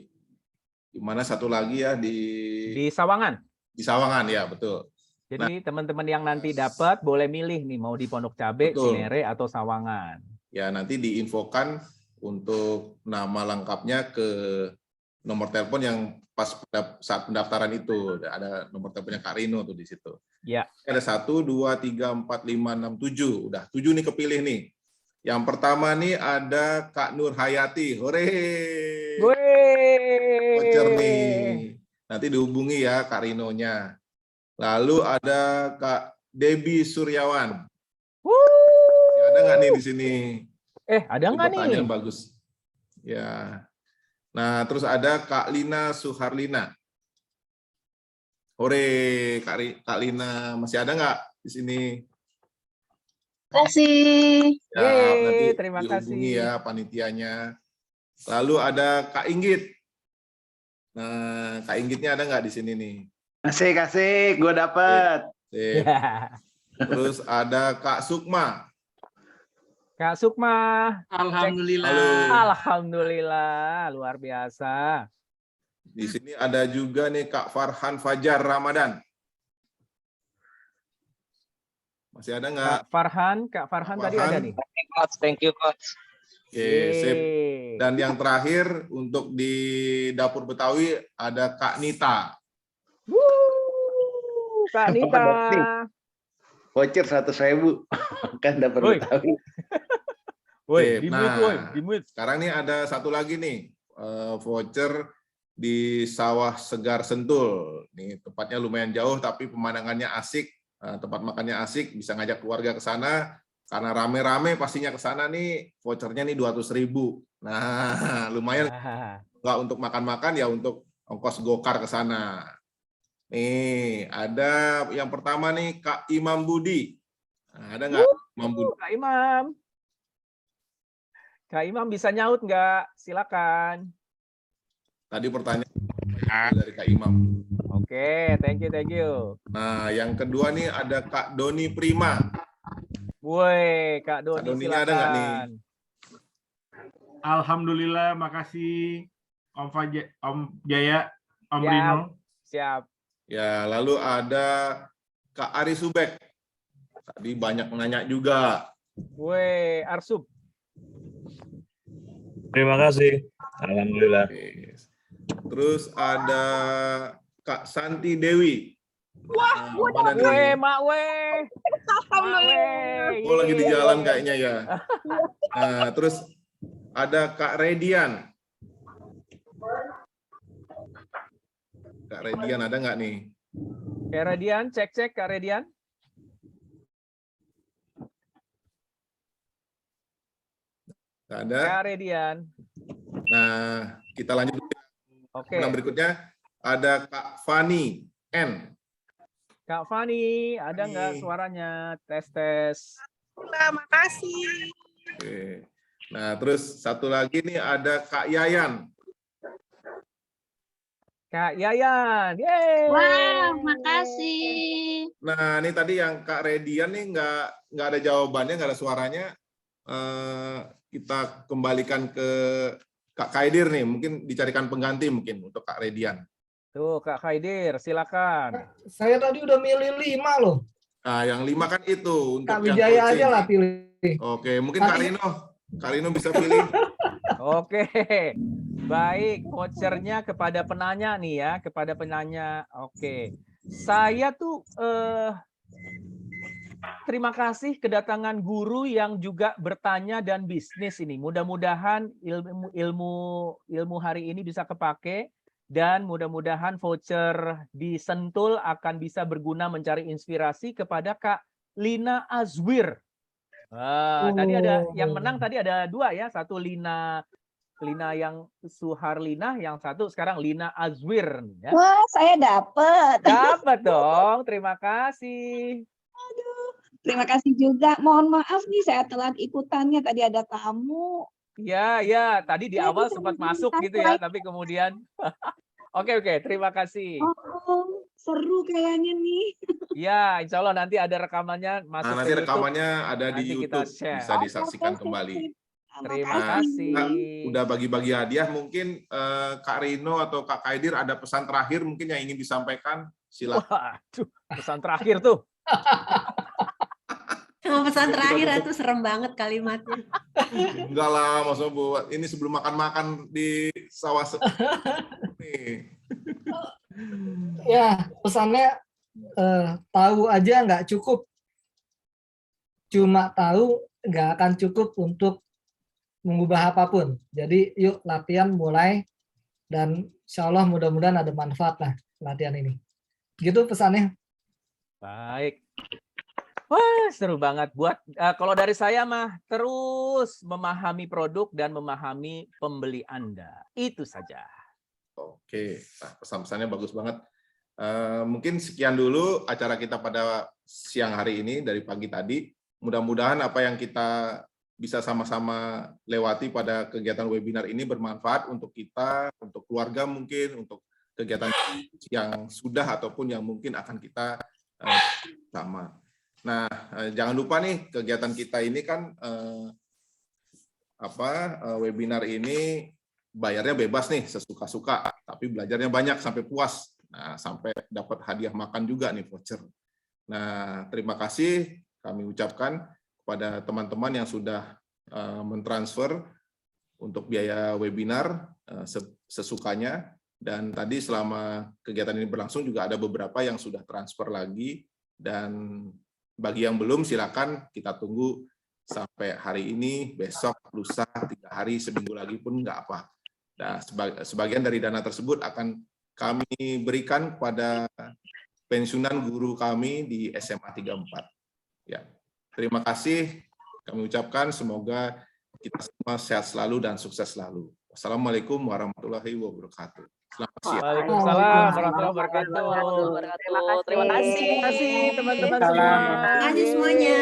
mana satu lagi ya Di Sawangan. Di Sawangan ya, betul. Jadi teman-teman yang nanti dapat boleh milih nih mau di Pondok Cabe, Betul. Cinere atau Sawangan. Ya, nanti diinfokan untuk nama lengkapnya ke nomor telepon yang pas saat pendaftaran itu. Ada nomor teleponnya Kak Rino tuh di situ. Ya. Ada 1, 2, 3, 4, 5, 6, 7. Udah 7 nih kepilih nih. Yang pertama nih ada Kak Nur Hayati. Hore. Voucher nih. Nanti dihubungi ya Kak Rinonya. Lalu ada Kak Debbie Suryawan. Ada nggak nih di sini? Ada nggak nih? Pertanyaan bagus. Ya. Nah, terus ada Kak Lina Suharlina. Hore, Kak Lina. Masih ada nggak di sini? Kasih. Ya, nanti terima dihubungi kasih. ya panitianya. Lalu ada Kak Inggit. Nah, Kak Inggitnya ada nggak di sini nih? Kasih, gue dapet. Terus ada Kak Sukma. Kak Sukma. Alhamdulillah. Halo. Alhamdulillah, luar biasa. Di sini ada juga nih Kak Farhan Fajar Ramadan. Masih ada nggak? Kak Farhan tadi ada nih. Thank you, Coach. Oke, sip. Dan yang terakhir untuk di Dapur Betawi ada Kak Nita. Kak Nita. Voucher 100.000 kan Dapur Betawi. Woi, di mute. Sekarang nih ada satu lagi nih voucher di Sawah Segar Sentul. Nih tempatnya lumayan jauh tapi pemandangannya asik, tempat makannya asik, bisa ngajak keluarga ke sana. Karena rame-rame pastinya ke sana nih, vouchernya nih 200.000. Nah, lumayan nggak untuk makan-makan ya untuk ongkos gokar ke sana. Nih, ada yang pertama nih Kak Imam Budi. Nah, ada nggak Imam Budi? Kak Imam. Kak Imam bisa nyaut nggak? Silakan. Tadi pertanyaan dari Kak Imam. Oke, thank you. Nah, yang kedua nih ada Kak Doni Prima. Woi, Kak Doni, Doninya ada nggak nih? silakan. Alhamdulillah, makasih Om Jaya, Om Siap. Rino. Siap. Ya, lalu ada Kak Ari Subek. Tadi banyak nanya juga. Woi, Arsub. Terima kasih. Alhamdulillah. Terus ada Kak Santi Dewi. Wah, mana nih? Mak we. Oh, lagi di jalan kayaknya ya. Nah, terus ada Kak Redian. Kak Redian ada nggak nih? Kak Redian, cek Kak Redian. Nggak ada. Kak Redian. Nah, kita lanjut. Oke. Nah, berikutnya ada Kak Fani N. Kak Fani, ada nggak suaranya? Tes. Terima kasih. Oke. Nah, terus satu lagi nih ada Kak Yayan. Kak Yayan. Yeay. Wah, makasih. Nah, ini tadi yang Kak Redian nih nggak ada jawabannya, nggak ada suaranya. Kita kembalikan ke Kak Kaidir nih, mungkin dicarikan pengganti mungkin untuk Kak Redian. Tuh, Kak Kaidir, silakan. Saya tadi udah milih 5 loh. Nah, yang 5 kan itu untuk Kak yang Wijaya coaching. aja lah pilih. Oke, mungkin Kak Rino bisa pilih. Oke. Baik, vouchernya kepada penanya nih ya, kepada penanya. Oke. Saya tuh terima kasih kedatangan guru yang juga bertanya dan bisnis ini. Mudah-mudahan ilmu hari ini bisa kepake dan mudah-mudahan voucher di Sentul akan bisa berguna mencari inspirasi kepada Kak Lina Azwir. Tadi ada yang menang tadi ada 2 ya, satu Lina yang Suharlina, yang satu sekarang Lina Azwir. Ya. Wah, saya dapat. Dapat dong, terima kasih. Terima kasih juga. Mohon maaf nih saya telat ikutannya, tadi ada tamu. Ya, tadi di awal sempat masuk gitu ya, tapi kemudian Oke, terima kasih. Oh, seru kayaknya nih. Ya, insya Allah nanti ada rekamannya masuk Nah, ke nanti YouTube. rekamannya ada di Nanti kita YouTube, share. bisa disaksikan kembali. Terima Nah, kasih. kita udah bagi-bagi hadiah. Mungkin Kak Rino atau Kak Kaidir ada pesan terakhir mungkin yang ingin disampaikan. Silakan. Waduh, pesan terakhir tuh. Pesan terakhir itu serem banget kalimatnya. Enggak lah, maksudnya buat ini sebelum makan-makan di sawah nih. Ya, pesannya tahu aja nggak cukup. Cuma tahu nggak akan cukup untuk mengubah apapun. Jadi yuk latihan mulai dan insya Allah mudah-mudahan ada manfaat lah latihan ini. Gitu pesannya. Baik. Wah, seru banget. Buat kalau dari saya mah terus memahami produk dan memahami pembeli Anda. Itu saja. Oke, nah, pesan-pesannya bagus banget. Mungkin sekian dulu acara kita pada siang hari ini dari pagi tadi. Mudah-mudahan apa yang kita bisa sama-sama lewati pada kegiatan webinar ini bermanfaat untuk kita, untuk keluarga mungkin, untuk kegiatan yang sudah ataupun yang mungkin akan kita sama. Nah, jangan lupa nih kegiatan kita ini kan webinar ini bayarnya bebas nih sesuka-suka, tapi belajarnya banyak sampai puas. Nah, sampai dapat hadiah makan juga nih voucher. Nah, terima kasih kami ucapkan kepada teman-teman yang sudah mentransfer untuk biaya webinar sesukanya. Dan tadi selama kegiatan ini berlangsung juga ada beberapa yang sudah transfer lagi. Dan bagi yang belum silakan kita tunggu sampai hari ini, besok, lusa, 3 hari, seminggu lagi pun nggak apa. Nah, sebagian dari dana tersebut akan kami berikan kepada pensiunan guru kami di SMA 34. Ya, terima kasih kami ucapkan, semoga kita semua sehat selalu dan sukses selalu. Wassalamualaikum warahmatullahi wabarakatuh. Selamat siang. Waalaikumsalam warahmatullahi wabarakatuh. Terima kasih teman-teman semua. Terima kasih semuanya.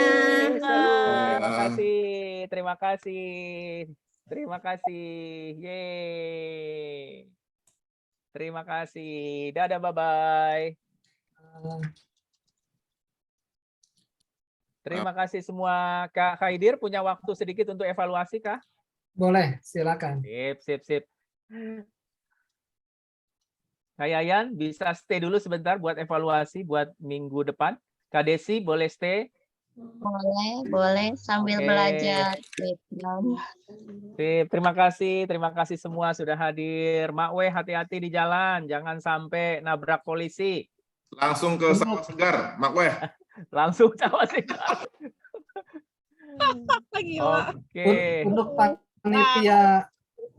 Terima kasih. Terima kasih. Terima kasih. Yeay. Terima kasih. Dadah, bye-bye. Terima kasih semua. Kak Kaidir punya waktu sedikit untuk evaluasi, Kak? Boleh, silakan. Sip. Kak Yayan bisa stay dulu sebentar buat evaluasi buat minggu depan. Kak Desi boleh stay? Boleh sambil belajar. Sip, terima kasih semua sudah hadir. Makwe hati-hati di jalan, jangan sampai nabrak polisi. Langsung ke sawah segar, Makwe. Langsung sawah segar. Oke.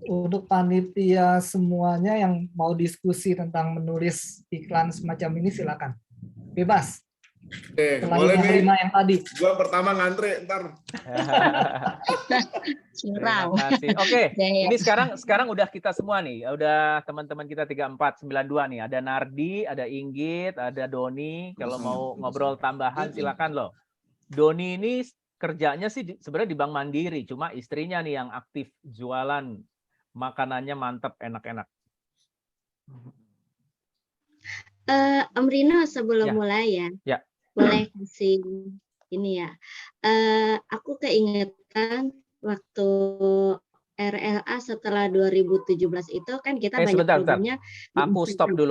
Untuk panitia semuanya yang mau diskusi tentang menulis iklan semacam ini silakan. Bebas. Oke, selain boleh nih. yang tadi. Gua pertama ngantre ntar. Terima kasih. Oke, ini sekarang udah kita semua nih, udah teman-teman kita 3492 nih. Ada Nardi, ada Inggit, ada Doni. Kalau mau ngobrol tambahan silakan loh. Doni ini kerjanya sih sebenarnya di Bank Mandiri, cuma istrinya nih yang aktif jualan makanannya mantap, enak-enak. Om Rino sebelum mulai ya. Boleh kasih ini ya. Aku keingetan waktu RLA setelah 2017 itu kan kita banyak Sebentar. programnya. Aku stop dulu.